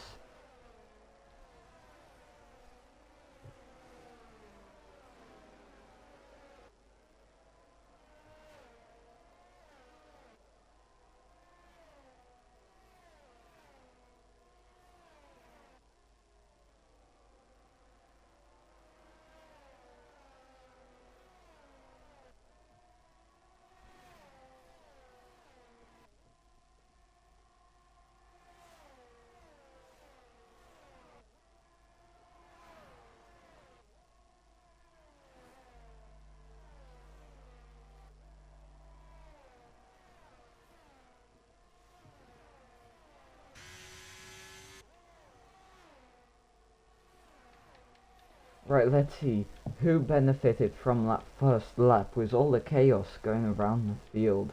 Right, let's see who benefited from that first lap with all the chaos going around the field.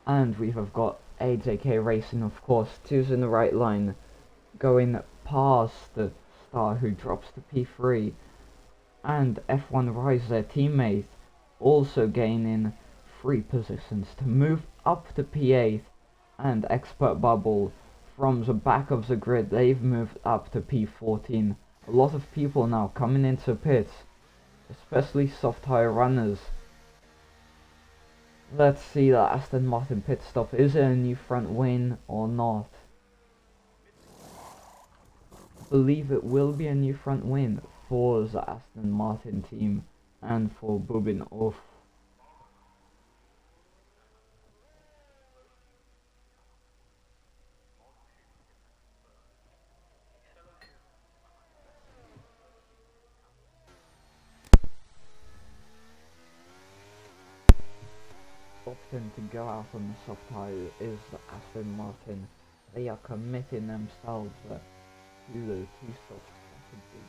And we have got AJK Racing, of course, two's in the right line, going past the Star, who drops to P3, and F1 Rise, their teammate, also gaining 3 positions to move up to P8, and Expert Bubble from the back of the grid, they've moved up to P14. A lot of people now coming into pits, especially soft tyre runners. Let's see that Aston Martin pit stop. Is it a new front wing or not? I believe it will be a new front wing for the Aston Martin team. and for Bubin off. Opting to go out on the soft tire is Aston Martin. They are committing themselves to the 2-stop strategy.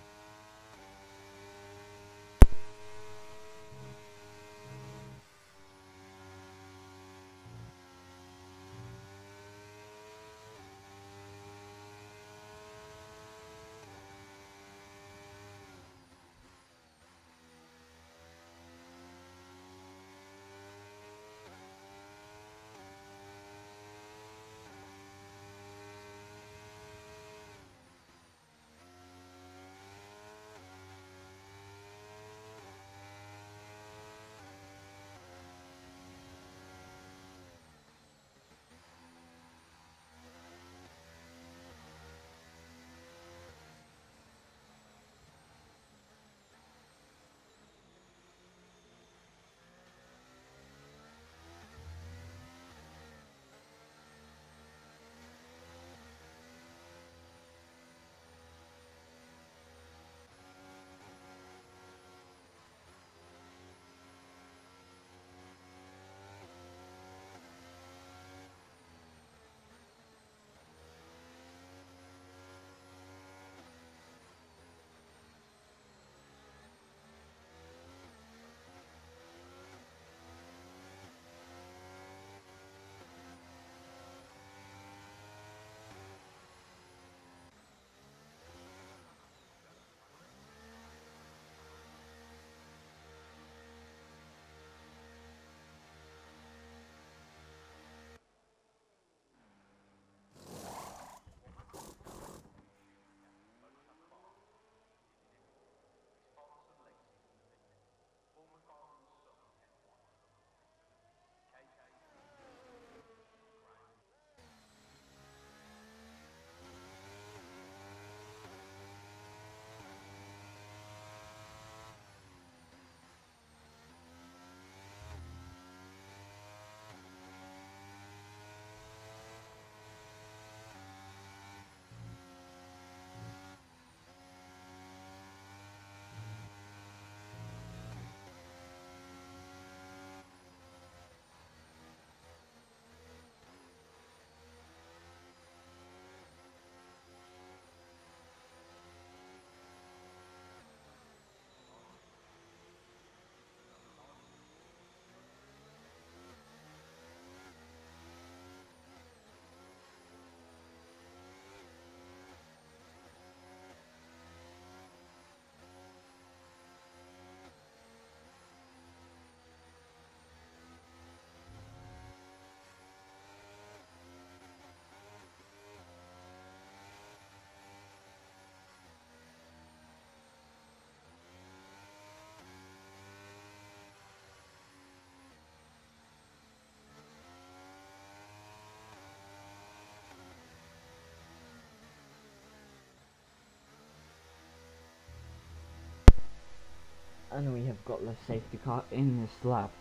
And we have got the safety car in this lap,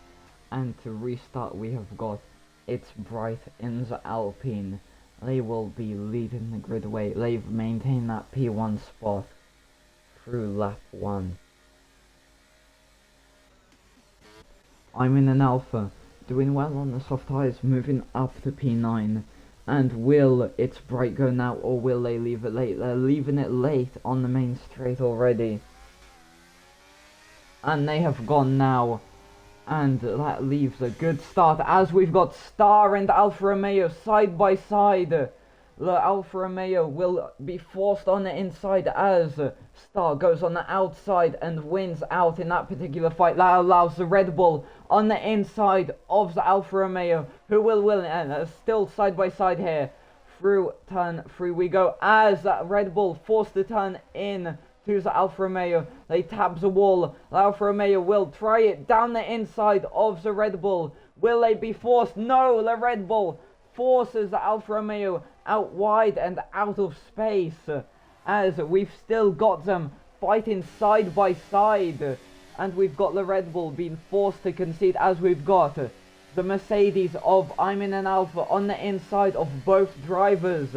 and to restart we have got It's Bright in the Alpine. They will be leading the grid away. They've maintained that P1 spot through lap 1. I'm in an Alpha, doing well on the soft tyres, moving up to P9. And will It's Bright go now, or will they leave it late? They're leaving it late on the main straight already. And they have gone now, and that leaves a good start as we've got Star and Alfa Romeo side by side. The Alfa Romeo will be forced on the inside as Star goes on the outside and wins out in that particular fight. That allows the Red Bull on the inside of the Alfa Romeo, who will win, and still side by side here. Through turn 3 we go as that Red Bull forced the turn in to the Alfa Romeo. They tap the wall. The Alfa Romeo will try it down the inside of the Red Bull. Will they be forced? No, the Red Bull forces the Alfa Romeo out wide and out of space, as we've still got them fighting side by side and we've got the Red Bull being forced to concede, as we've got the Mercedes of Ayman and Alpha on the inside of both drivers,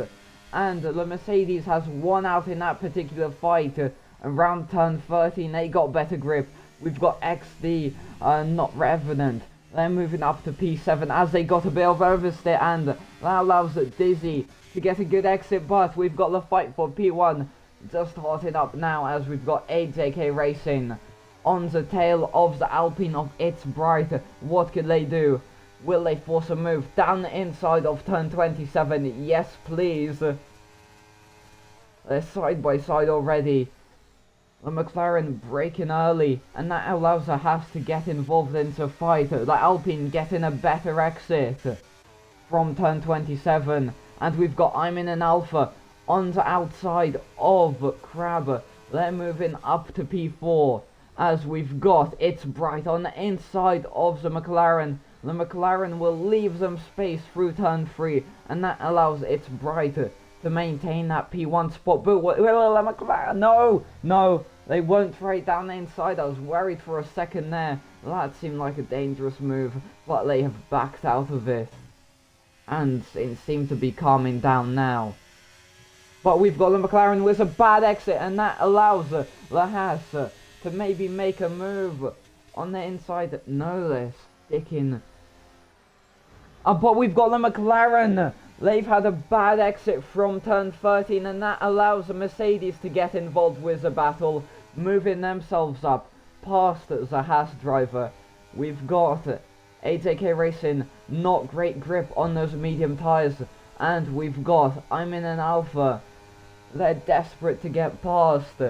and the Mercedes has won out in that particular fight. Around turn 13 they got better grip. We've got XD, not Revenant. They're moving up to P7 as they got a bit of oversteer, and that allows Dizzy to get a good exit, but we've got the fight for P1 just starting up now, as we've got AJK Racing on the tail of the Alpine of It's Bright. What could they do? Will they force a move down the inside of turn 27? Yes, please. They're side by side already. The McLaren braking early, and that allows the Haas to get involved into fight. The Alpine getting a better exit from turn 27, and we've got Ayman and Alpha on the outside of Crab. They're moving up to P4, as we've got It's Bright on the inside of the McLaren. The McLaren will leave them space through turn 3, and that allows It's Bright to maintain that P1 spot. But the McLaren, no, they won't try it down the inside. I was worried for a second there. That seemed like a dangerous move, but they have backed out of it, and it seemed to be calming down now. But we've got the McLaren with a bad exit, and that allows the Haas to maybe make a move on the inside. No, they're sticking. But we've got the McLaren. They've had a bad exit from turn 13, and that allows the Mercedes to get involved with the battle, moving themselves up past the Haas driver. We've got AJK Racing, not great grip on those medium tyres, and we've got Ayman and Alpha. They're desperate to get past.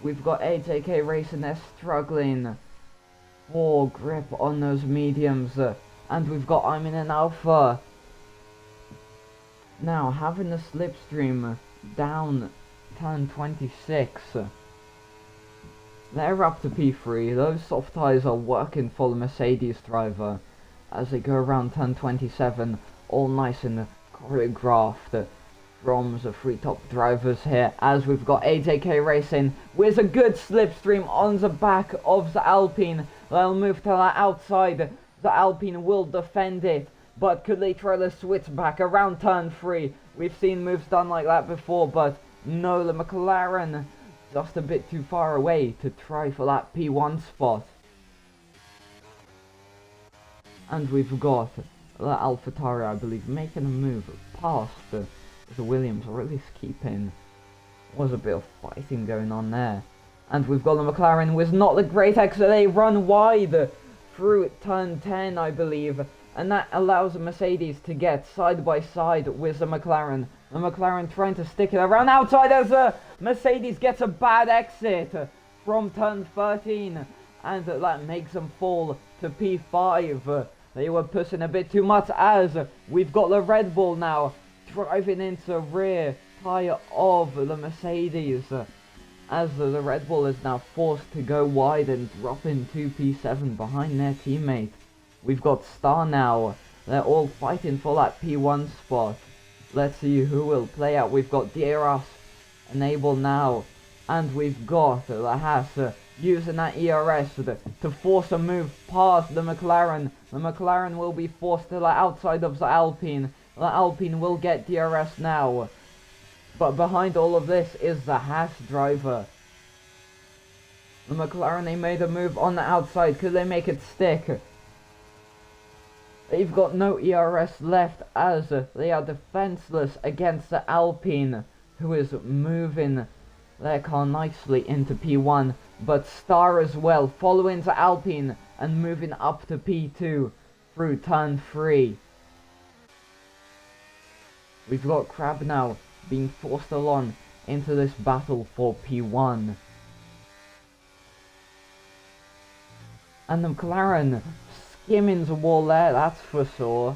We've got AJK Racing, they're struggling for grip on those mediums, and we've got Ayman and Alpha now having the slipstream down turn 26. They're up to P3. Those soft tyres are working for the Mercedes driver as they go around turn 27, all nice and choreographed from the three top drivers here, as we've got AJK Racing with a good slipstream on the back of the Alpine. They'll move to the outside. The Alpine will defend it, but could they try to switch back around turn 3? We've seen moves done like that before, but no, the McLaren just a bit too far away to try for that P1 spot. And we've got the AlphaTauri, I believe, making a move past the Williams, or at least keeping. Was a bit of fighting going on there. And we've got the McLaren with not the great exit. They run wide through turn 10, I believe, and that allows the Mercedes to get side by side with the McLaren. The McLaren trying to stick it around outside as the Mercedes gets a bad exit from turn 13, and that makes them fall to P5. They were pushing a bit too much, as we've got the Red Bull now driving into the rear tyre of the Mercedes, as the Red Bull is now forced to go wide and drop into P7 behind their teammate. We've got Star now. They're all fighting for that P1 spot. Let's see who will play out. We've got DRS enabled now, and we've got the Haas using that ERS to force a move past the McLaren. The McLaren will be forced to the outside of the Alpine. The Alpine will get DRS now. But behind all of this is the Haas driver. The McLaren, they made a move on the outside. Could they make it stick? They've got no ERS left, as they are defenseless against the Alpine, who is moving their car nicely into P1. But Star as well, following the Alpine and moving up to P2 through turn 3. We've got Crab now being forced along into this battle for P1. And the McLaren skimming the wall there, that's for sure.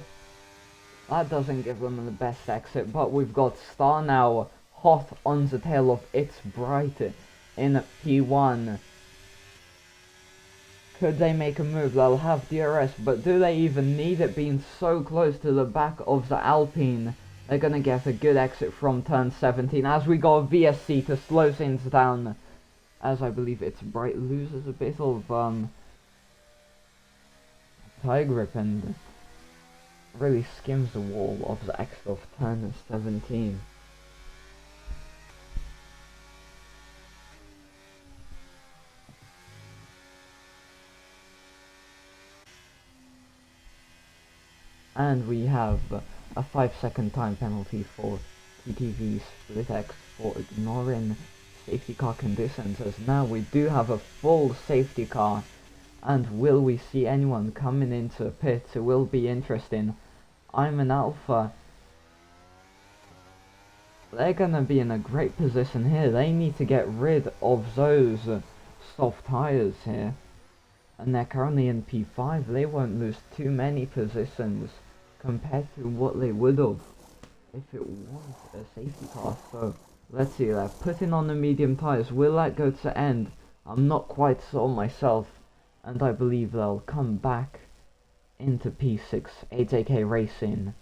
That doesn't give them the best exit, but we've got Star now hot on the tail of It's Bright in P1. Could they make a move? They'll have DRS, but do they even need it, being so close to the back of the Alpine? They're going to get a good exit from turn 17, as we got a VSC to slow things down. as I believe its bright loses a bit of tire grip and really skims the wall of the exit of turn 17. And we have a 5-second time penalty for TTV Split X for ignoring safety car conditions, as now we do have a full safety car. And will we see anyone coming into pit? It will be interesting. I'm an Alpha. They're gonna be in a great position here. They need to get rid of those soft tires here. And they're currently in P5. They won't lose too many positions compared to what they would have if it was a safety car. So let's see, they're putting on the medium tires. Will that go to end? I'm not quite sure myself, and I believe they'll come back into P6. AJK Racing,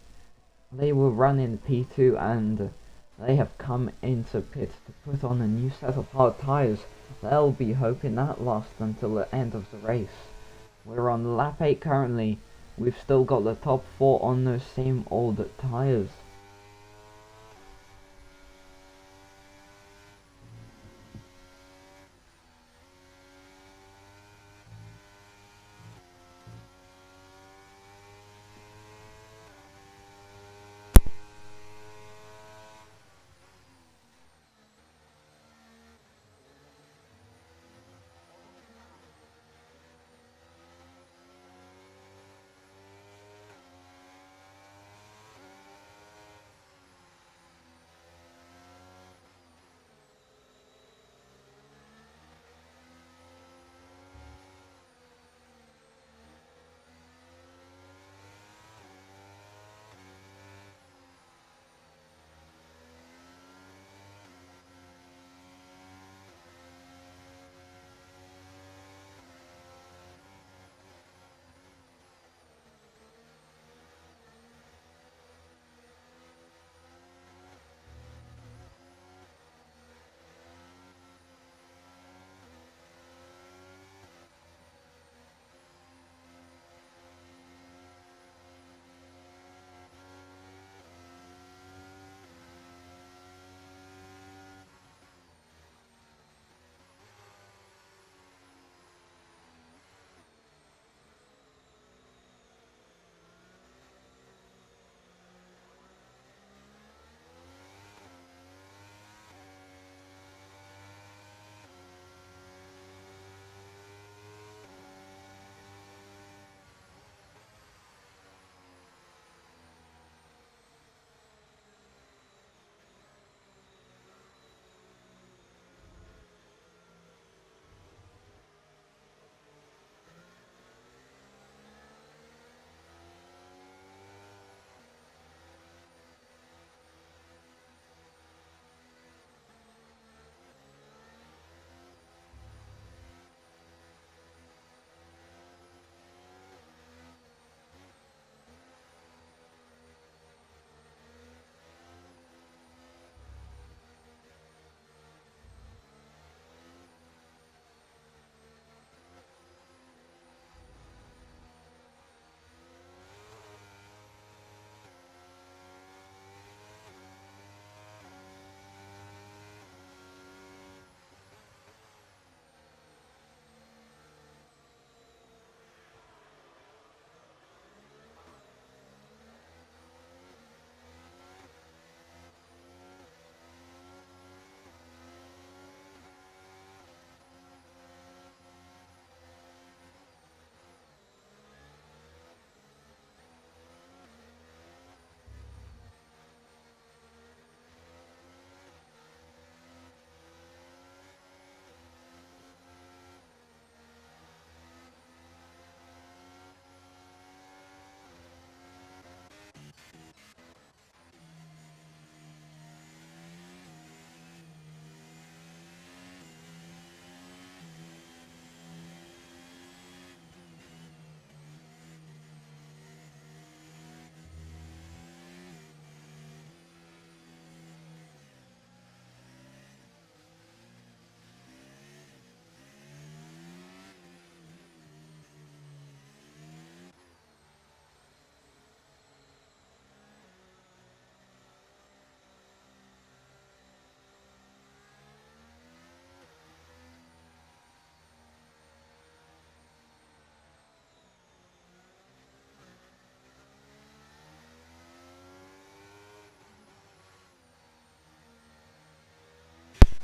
they were running P2 and they have come into pit to put on a new set of hard tires. They'll be hoping that lasts until the end of the race. We're on lap 8 currently. We've still got the top 4 on those same old tires.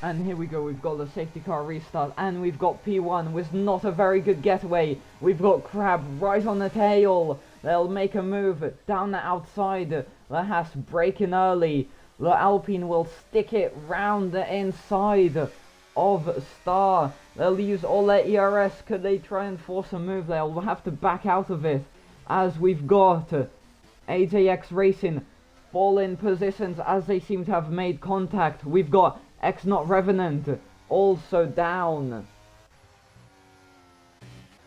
And here we go, we've got the safety car restart, and we've got P1 with not a very good getaway. We've got Crab right on the tail. They'll make a move down the outside. The Haas braking early. The Alpine will stick it round the inside of Star. They'll use all their ERS. Could they try and force a move? They'll have to back out of it, as we've got AJX Racing fall in positions as they seem to have made contact. We've got X Not Revenant also down.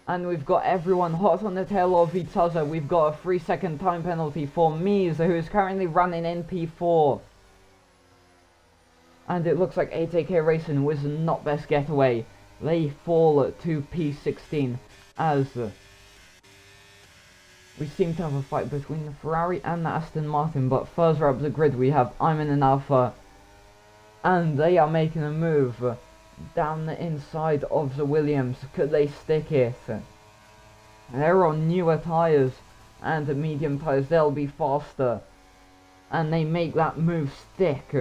And we've got everyone hot on the tail of each other. We've got a 3-second time penalty for Mies, who is currently running in P4. And it looks like AJK Racing was not best getaway. They fall to P16 as we seem to have a fight between the Ferrari and the Aston Martin. But further up the grid we have Iman and Alpha. And they are making a move down the inside of the Williams. Could they stick it? They're on newer tyres and medium tyres. They'll be faster. And they make that move stick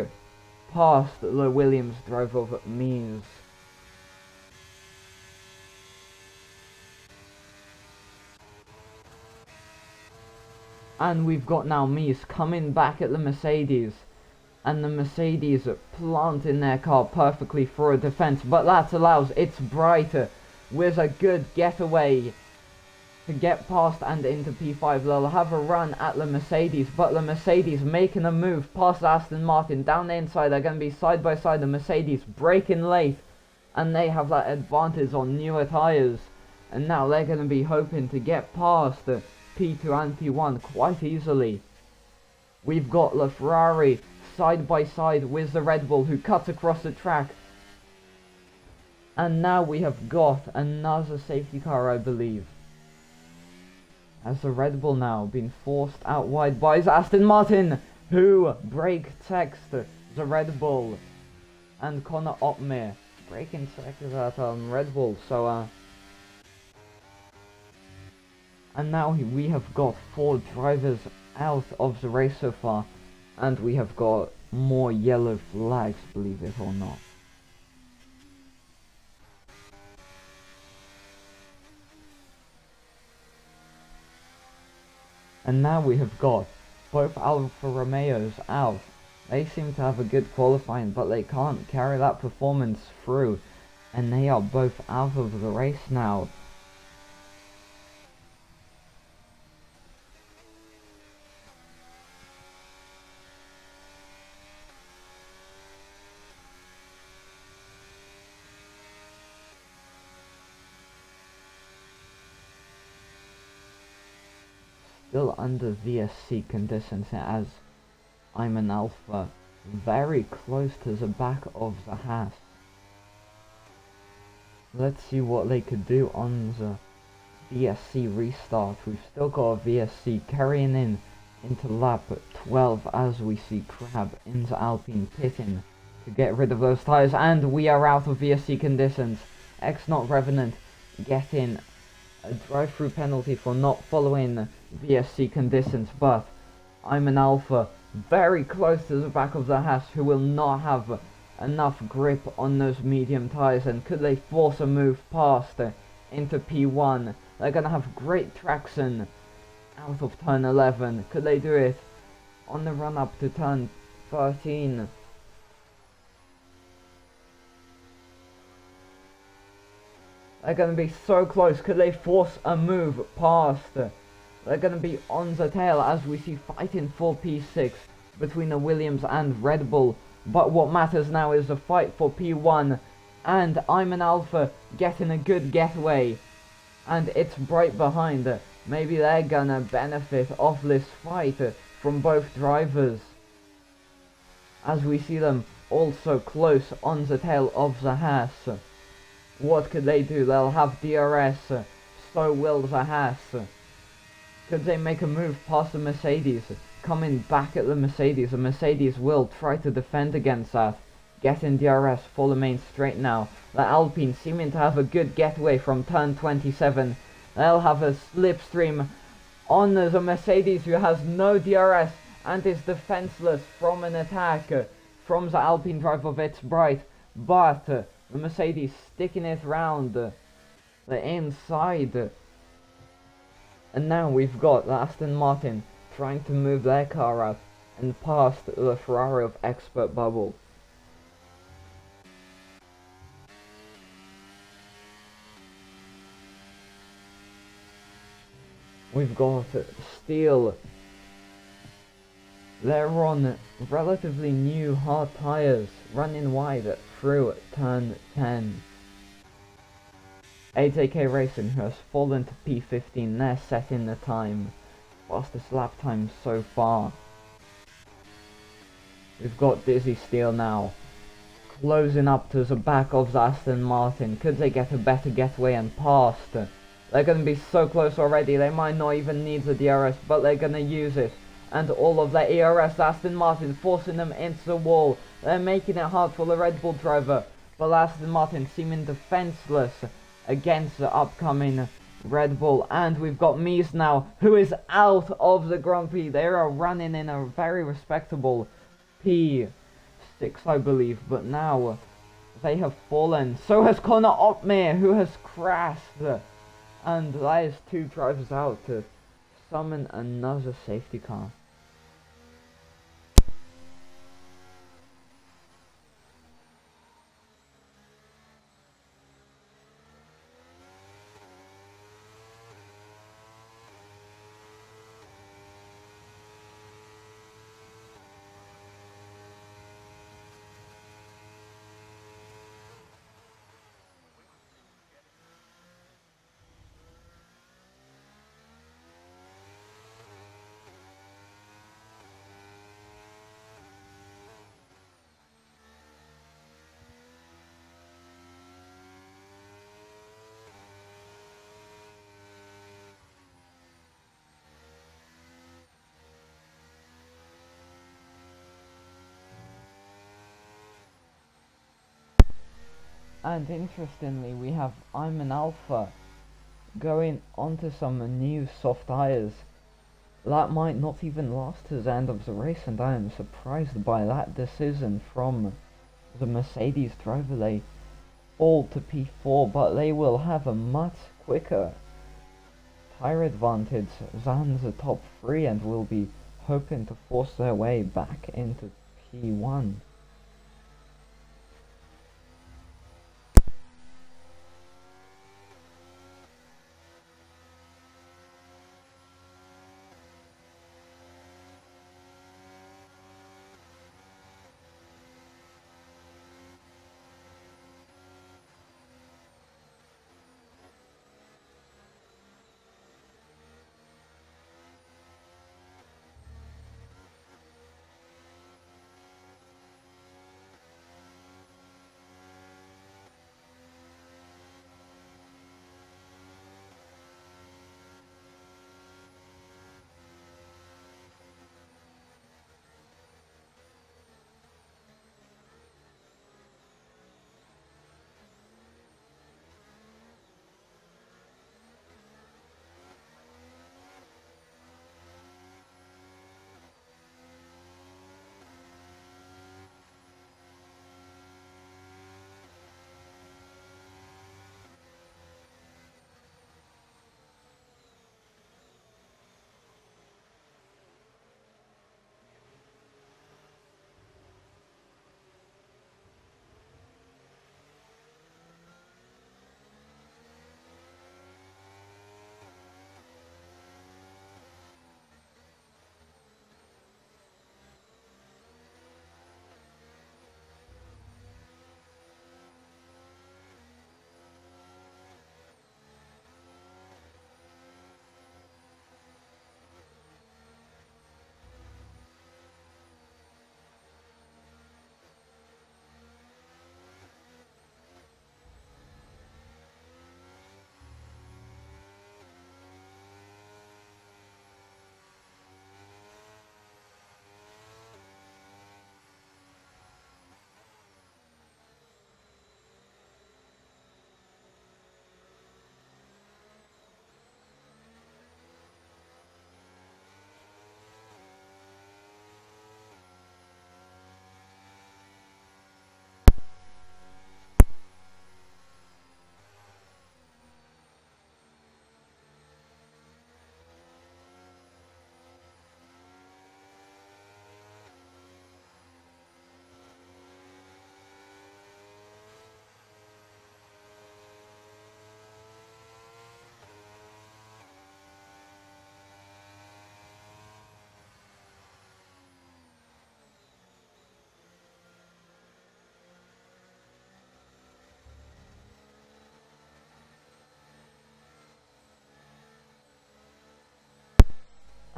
past the Williams driver of Mies. And we've got now Mies coming back at the Mercedes. And the Mercedes plant in their car perfectly for a defense, but that allows It's Brighter with a good getaway to get past and into P5. They'll have a run at the Mercedes, but the Mercedes making a move past Aston Martin down the inside. They're going to be side by side. The Mercedes braking late, and they have that advantage on newer tyres, and now they're going to be hoping to get past P2 and P1 quite easily. We've got the Ferrari side by side with the Red Bull, who cuts across the track. And now we have got another safety car, I believe, as the Red Bull now been forced out wide by Aston Martin, who brake text the Red Bull. And Connor Opmeer braking sectors at Red Bull. So and now we have got 4 drivers out of the race so far. And we have got more yellow flags, believe it or not. And now we have got both Alfa Romeos out. They seem to have a good qualifying, but they can't carry that performance through. And they are both out of the race now. Still under VSC conditions, as I'm an Alpha very close to the back of the Haas. Let's see what they could do on the VSC restart. We've still got a VSC carrying into lap 12 as we see Crab in the Alpine pitting to get rid of those tyres, and we are out of VSC conditions. X Not Revenant getting a drive-through penalty for not following VSC conditions, but I'm an Alpha very close to the back of the Haas, who will not have enough grip on those medium tyres. And could they force a move past into P1? They're going to have great traction out of turn 11. Could they do it on the run up to turn 13? They're going to be so close. Could they force a move past? They're going to be on the tail as we see fighting for P6 between the Williams and Red Bull. But what matters now is the fight for P1. And I'm an Alpha getting a good getaway. And It's Bright behind. Maybe they're going to benefit off this fight from both drivers, as we see them also close on the tail of the Haas. What could they do? They'll have DRS, so will the Haas. Could they make a move past the Mercedes? Coming back at the Mercedes. The Mercedes will try to defend against that. Getting DRS for the main straight now. The Alpine seeming to have a good getaway from turn 27. They'll have a slipstream on the Mercedes, who has no DRS and is defenseless from an attack from the Alpine driver of It's Bright. but the Mercedes sticking it round the inside. And now we've got the Aston Martin trying to move their car up and past the Ferrari of Expert Bubble. We've got Steel. They're on relatively new hard tyres, running wide through turn 10. 8AK Racing, who has fallen to P15, they're setting the time. Fastest lap time so far. We've got Dizzy Steel now, closing up to the back of the Aston Martin. Could they get a better getaway and past? They're going to be so close already, they might not even need the DRS, but they're going to use it. And all of their ERS, Aston Martin, forcing them into the wall. They're making it hard for the Red Bull driver, but Aston Martin seeming defenseless against the upcoming Red Bull. And we've got Mies now, who is out of the Grand Prix. They are running in a very respectable P6, I believe, but now they have fallen. So has Conor Ottmere, who has crashed. And that is 2 drivers out to summon another safety car. And interestingly, we have I'm an Alpha going onto some new soft tyres. That might not even last to the end of the race, and I am surprised by that decision from the Mercedes driver. They fall to P4, but they will have a much quicker tyre advantage than the top 3 and will be hoping to force their way back into P1.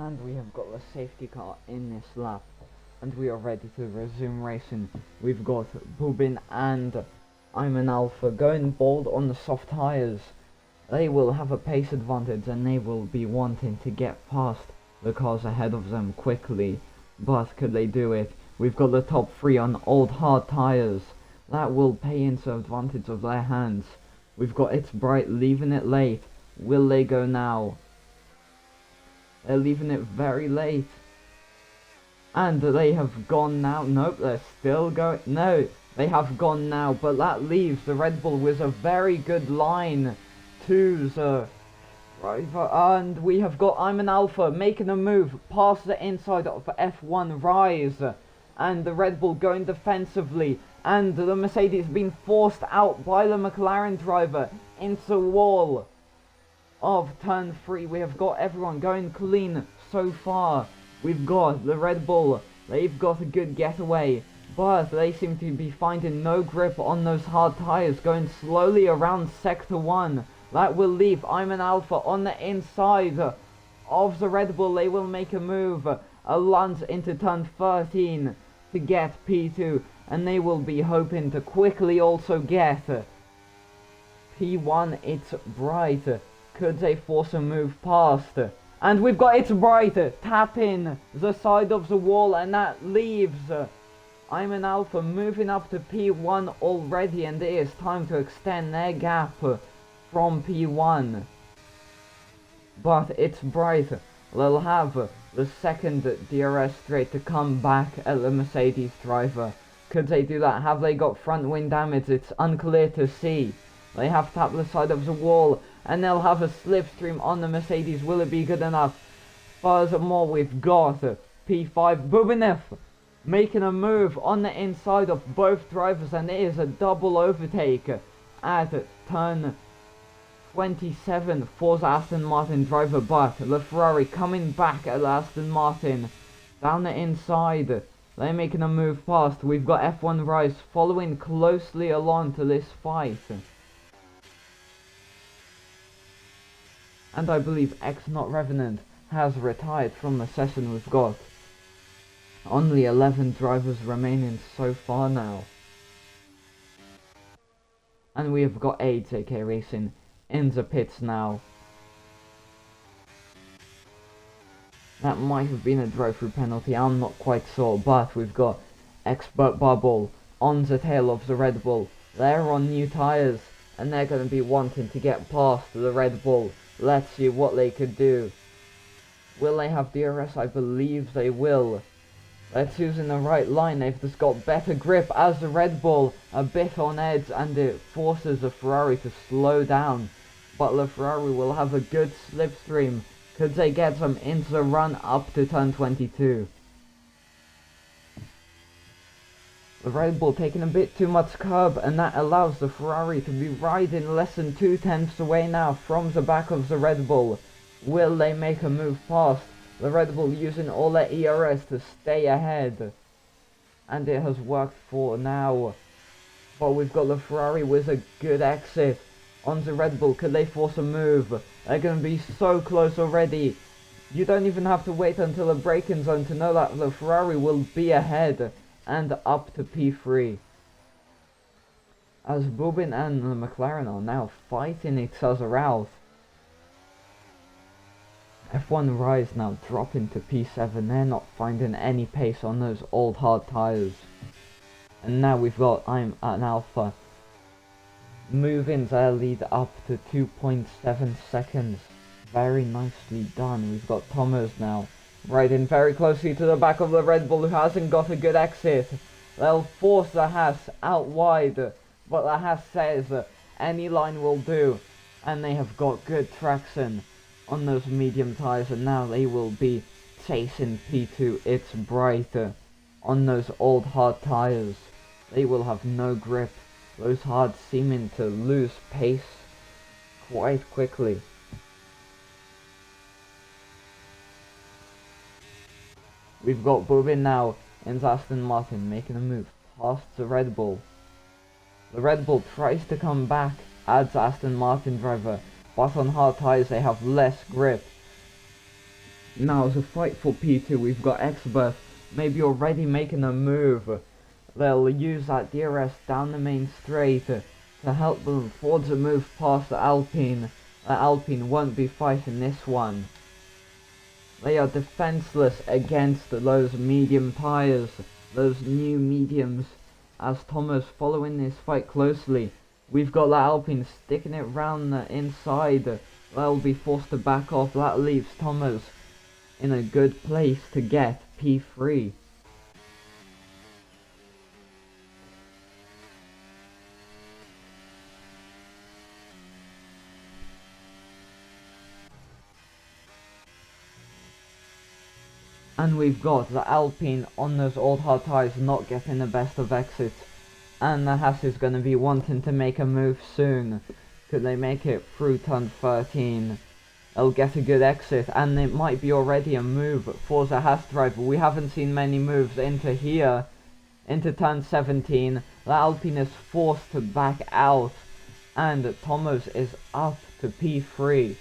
And we have got the safety car in this lap. And we are ready to resume racing. We've got Bubin and I'm an Alpha going bold on the soft tyres. They will have a pace advantage and they will be wanting to get past the cars ahead of them quickly. But could they do it? We've got the top three on old hard tyres. That will pay into advantage of their hands. We've got It's Bright leaving it late. Will they go now? They're leaving it very late. And they have gone now. Nope, they're still going. No, they have gone now. But that leaves the Red Bull with a very good line to the driver. And we have got I'm an Alpha making a move past the inside of F1 Rise. And the Red Bull going defensively. And the Mercedes being forced out by the McLaren driver into the wall of turn 3. We have got everyone going clean so far. We've got the Red Bull, they've got a good getaway, but they seem to be finding no grip on those hard tyres, going slowly around sector 1. That will leave I'm an Alpha on the inside of the Red Bull. They will make a move, a lunge into turn 13 to get P2, and they will be hoping to quickly also get P1. It's Bright. Could they force a move past? And we've got It's Bright tapping the side of the wall, and that leaves I'm an Alpha moving up to P1 already, and it is time to extend their gap from P1. But It's Bright, they'll have the second DRS straight to come back at the Mercedes driver. Could they do that? Have they got front wing damage? It's unclear to see. They have tapped the side of the wall, and they'll have a slipstream on the Mercedes. Will it be good enough? Furthermore, we've got P5 Bubinov making a move on the inside of both drivers, and it is a double overtake at turn 27 for the Aston Martin driver. But the Ferrari coming back at Aston Martin down the inside. They're making a move past. We've got F1 Rise following closely along to this fight. And I believe X Not Revenant has retired from the session. We've got only 11 drivers remaining so far now. And we have got AJK Racing in the pits now. That might have been a drive-through penalty, I'm not quite sure, but we've got Expert Bubble on the tail of the Red Bull. They're on new tyres, and they're going to be wanting to get past the Red Bull. Let's see what they could do. Will they have DRS? I believe they will. They're choosing the right line. They've just got better grip as the Red Bull a bit on edge, and it forces the Ferrari to slow down. But the Ferrari will have a good slipstream. Could they get them into the run up to turn 22? The Red Bull taking a bit too much curb, and that allows the Ferrari to be riding less than 2/10 away now from the back of the Red Bull. Will they make a move past? The Red Bull using all their ERS to stay ahead. And it has worked for now. But we've got the Ferrari with a good exit on the Red Bull. Could they force a move? They're going to be so close already. You don't even have to wait until the braking zone to know that the Ferrari will be ahead and up to P3. As Bubin and the McLaren are now fighting each other out. F1 Rise now dropping to P7. They're not finding any pace on those old hard tyres. And now we've got I'm an Alpha moving their lead up to 2.7 seconds. Very nicely done. We've got Thomas now riding very closely to the back of the Red Bull, who hasn't got a good exit. They'll force the Haas out wide, but the Haas says any line will do, and they have got good traction on those medium tyres, and now they will be chasing P2. It's Brighter on those old hard tyres. They will have no grip. Those hards seeming to lose pace quite quickly. We've got Bubin now in Aston Martin making a move past the Red Bull. The Red Bull tries to come back, adds Aston Martin driver, but on hard tyres they have less grip. Now as a fight for P2, we've got Expert maybe already making a move. They'll use that DRS down the main straight to help the Forza move past the Alpine. The Alpine won't be fighting this one. They are defenseless against those medium tyres, those new mediums. As Thomas following this fight closely, we've got the Alpine sticking it round the inside. They'll be forced to back off. That leaves Thomas in a good place to get P3. And we've got the Alpine on those old hard tyres not getting the best of exits. And the Haas is going to be wanting to make a move soon. Could they make it through turn 13? They'll get a good exit, and it might be already a move for the Haas driver. We haven't seen many moves into here. Into turn 17, the Alpine is forced to back out, and Thomas is up to P3.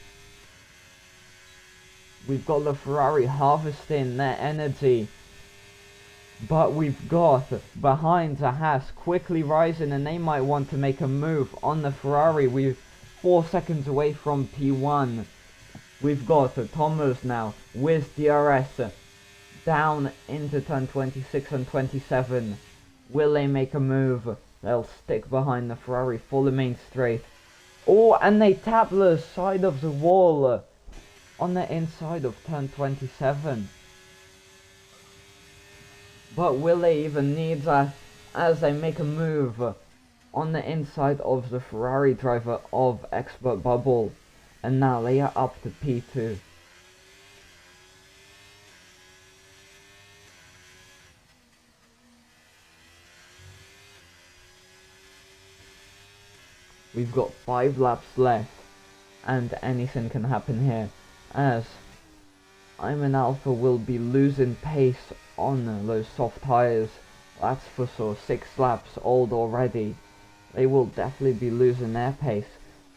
We've got the Ferrari harvesting their energy, but we've got behind the Haas quickly rising, and they might want to make a move on the Ferrari. We're 4 seconds away from P1. We've got Thomas now with DRS down into turn 26 and 27. Will they make a move? They'll stick behind the Ferrari for the main straight. Oh, and they tap the side of the wall on the inside of turn 27. But will they even need that as they make a move on the inside of the Ferrari driver of Expert Bubble? And now they are up to P2. We've got 5 laps left, and anything can happen here, as I'm an Alpha will be losing pace on those soft tyres. That's for sure, 6 laps old already. They will definitely be losing their pace,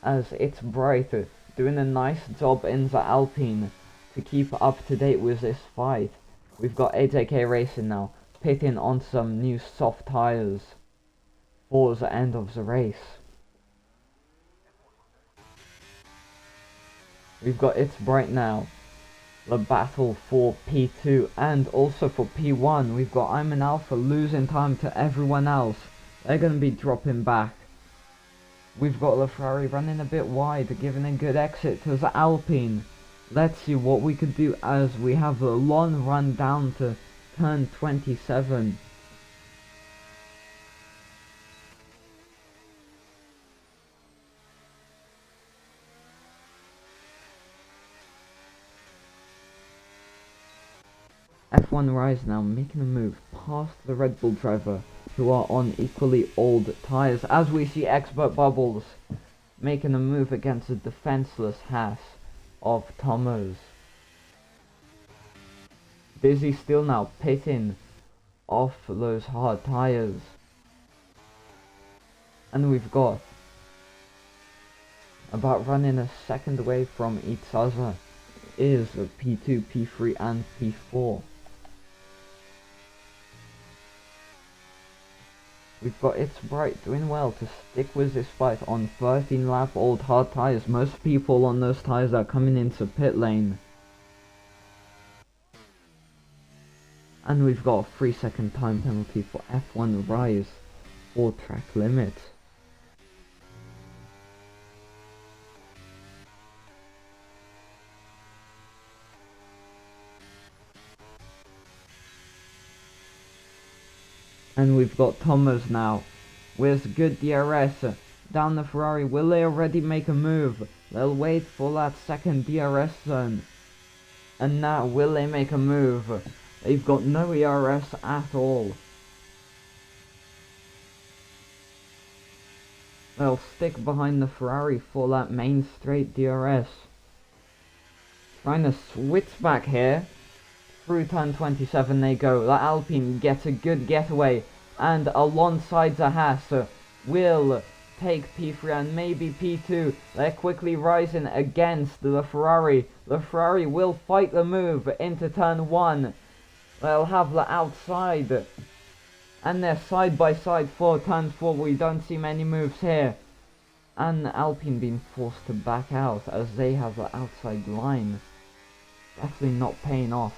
as it's Bright doing a nice job in the Alpine to keep up to date with this fight. We've got AJK Racing now pitting on some new soft tyres for the end of the race. We've got It's Bright now, the battle for P2 and also for P1. We've got I'm an Alpha losing time to everyone else. They're going to be dropping back. We've got the Ferrari running a bit wide, giving a good exit to the Alpine. Let's see what we could do as we have a long run down to turn 27. F1 Rise now making a move past the Red Bull driver, who are on equally old tyres, as we see Expert Bubbles making a move against the defenseless Haas of Thomas. Busy still now pitting off those hard tyres. And we've got about running a second away from each other is P2, P3 and P4. We've got It's Bright doing well to stick with this fight on 13 lap old hard tyres. Most people on those tyres are coming into pit lane. And we've got a 3-second time penalty for F1 Rise for track limit. And we've got Thomas now with good DRS down the Ferrari. Will they already make a move? They'll wait for that second DRS zone. And now will they make a move? They've got no ERS at all. They'll stick behind the Ferrari for that main straight DRS. Trying to switch back here. Through turn 27 they go. The Alpine gets a good getaway, and alongside the Haas will take P3 and maybe P2. They're quickly rising against the Ferrari. The Ferrari will fight the move into turn 1. They'll have the outside. And they're side by side for turn 4. We don't see many moves here. And Alpine being forced to back out as they have the outside line. Definitely not paying off.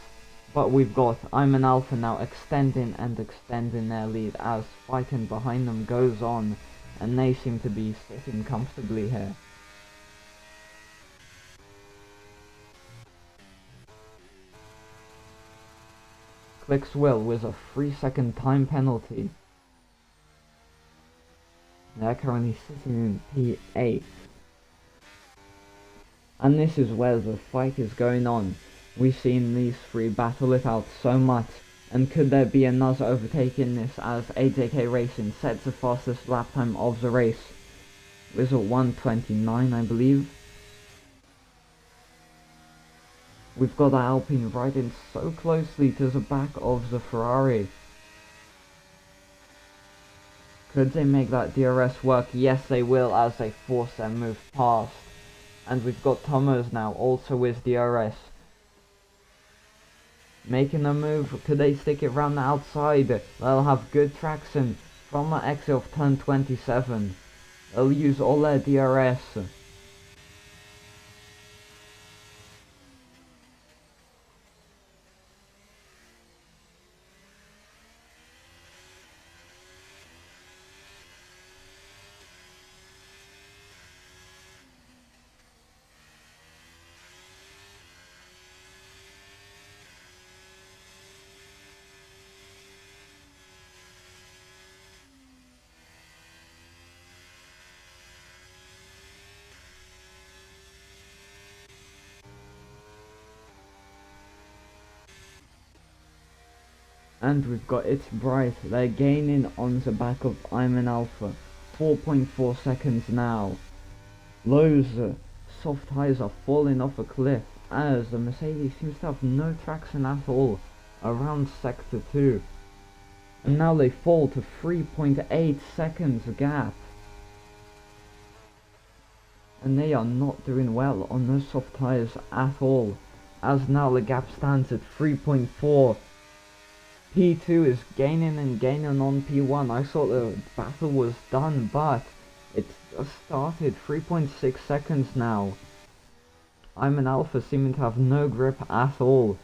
But we've got I'm an Alpha now extending and extending their lead as fighting behind them goes on. And they seem to be sitting comfortably here. Clicks will with a 3-second time penalty. They're currently sitting in P8. And this is where the fight is going on. We've seen these three battle it out so much. And could there be another overtake in this as AJK Racing sets the fastest lap time of the race with a 1:29, I believe. We've got the Alpine riding so closely to the back of the Ferrari. Could they make that DRS work? Yes, they will as they force their move past. And we've got Thomas now also with DRS. Making a move, could they stick it around the outside? They'll have good traction from the exit of turn 27. They'll use all their DRS. And we've got It's Bright. They're gaining on the back of I'm an Alpha. 4.4 seconds now. Those soft tyres are falling off a cliff as the Mercedes seems to have no traction at all around sector 2. And now they fall to 3.8 seconds gap. And they are not doing well on those soft tyres at all. As now the gap stands at 3.4. P2 is gaining and gaining on P1. I thought the battle was done, but it's just started. 3.6 seconds now. I'm an Alpha seeming to have no grip at all.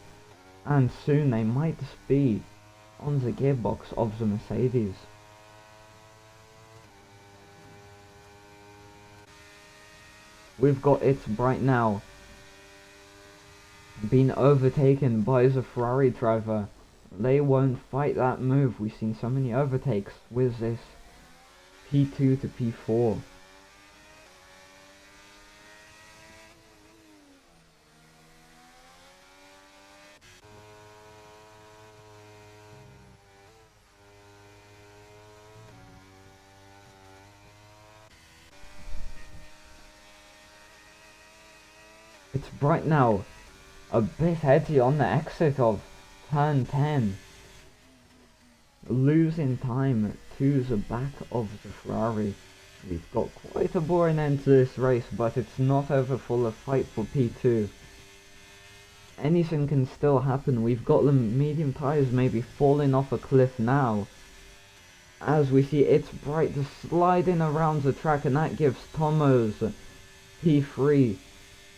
And soon they might just be on the gearbox of the Mercedes. We've got It's Bright now being overtaken by the Ferrari driver. They won't fight that move. We've seen so many overtakes with this P2 to P4. It's Bright now a bit edgy on the exit of turn 10, losing time to the back of the Ferrari. We've got quite a boring end to this race, but it's not over for a fight for P2. Anything can still happen. We've got the medium tyres maybe falling off a cliff now. As we see It's Bright just sliding around the track, and that gives Tomos P3.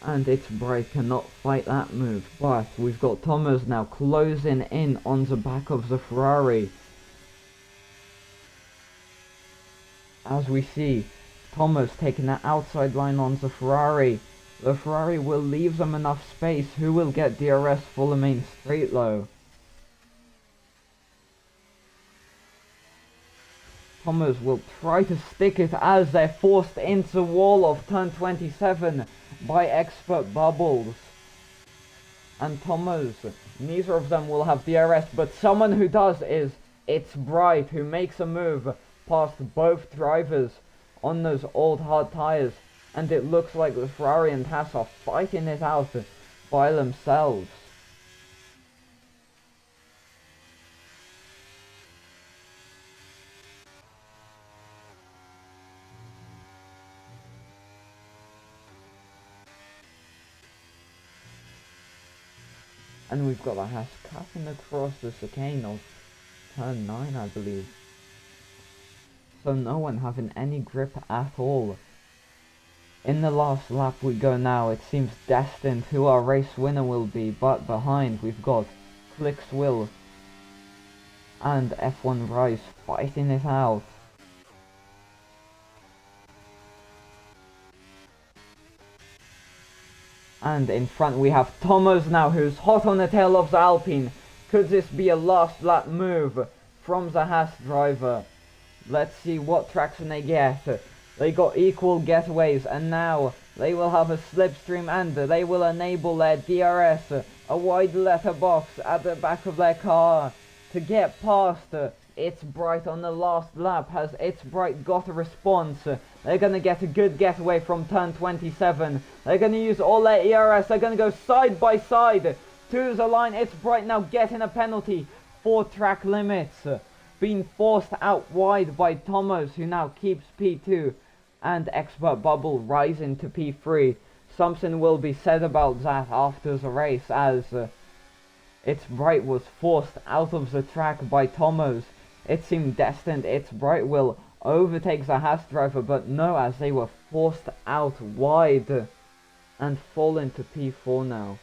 And It's Bright cannot fight that move, but we've got Thomas now closing in on the back of the Ferrari. As we see Thomas taking that outside line on the Ferrari. The Ferrari will leave them enough space. Who will get DRS for the main straight though? Thomas will try to stick it as they're forced into the wall of turn 27 by Expert Bubbles. And Thomas, neither of them will have DRS, but someone who does is It's Bright, who makes a move past both drivers on those old hard tyres. And it looks like the Ferrari and Haas are fighting it out by themselves. And we've got a Haas cutting across the chicane of turn 9, I believe. So no one having any grip at all. In the last lap we go now. It seems destined who our race winner will be, but behind we've got Clicks Will and F1 Rice fighting it out. And in front we have Thomas now, who's hot on the tail of the Alpine. Could this be a last lap move from the Haas driver? Let's see what traction they get. They got equal getaways, and now they will have a slipstream, and they will enable their DRS, a wide letterbox at the back of their car to get past It's Bright on the last lap. Has It's Bright got a response? They're going to get a good getaway from turn 27. They're going to use all their ERS. They're going to go side by side to the line. It's Bright now getting a penalty for track limits, being forced out wide by Thomas, who now keeps P2, and Expert Bubble rising to P3. Something will be said about that after the race, as It's Bright was forced out of the track by Thomas. It seemed destined It's Bright will overtake the Haas driver, but no, as they were forced out wide and fall into P4 now.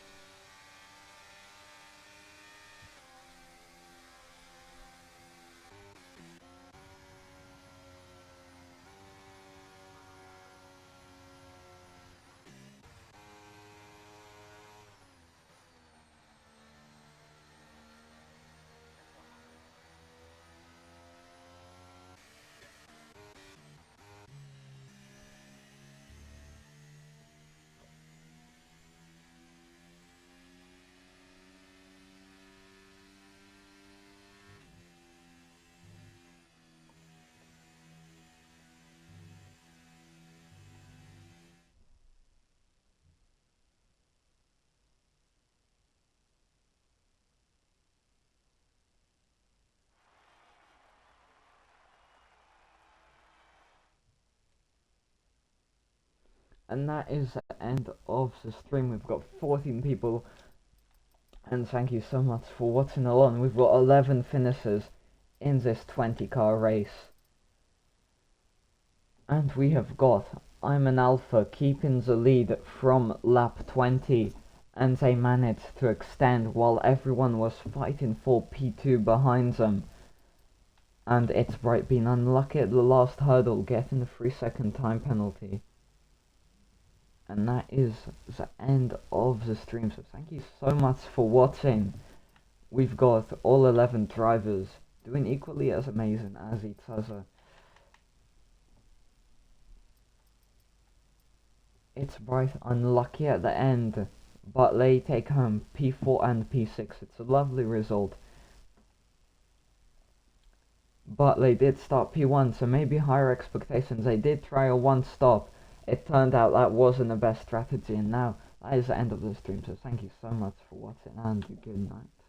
And that is the end of the stream. We've got 14 people, and thank you so much for watching along. We've got 11 finishes in this 20 car race, and we have got I'm an Alpha keeping the lead from lap 20, and they managed to extend while everyone was fighting for P2 behind them. And It's Bright being unlucky at the last hurdle, getting the 3-second time penalty. And that is the end of the stream, so thank you so much for watching. We've got all 11 drivers doing equally as amazing as each other. It's Bright unlucky at the end, but they take home P4 and P6. It's a lovely result. But they did start P1, so maybe higher expectations. They did try a one stop. It turned out that wasn't the best strategy, and now that is the end of the stream, so thank you so much for watching, and good night.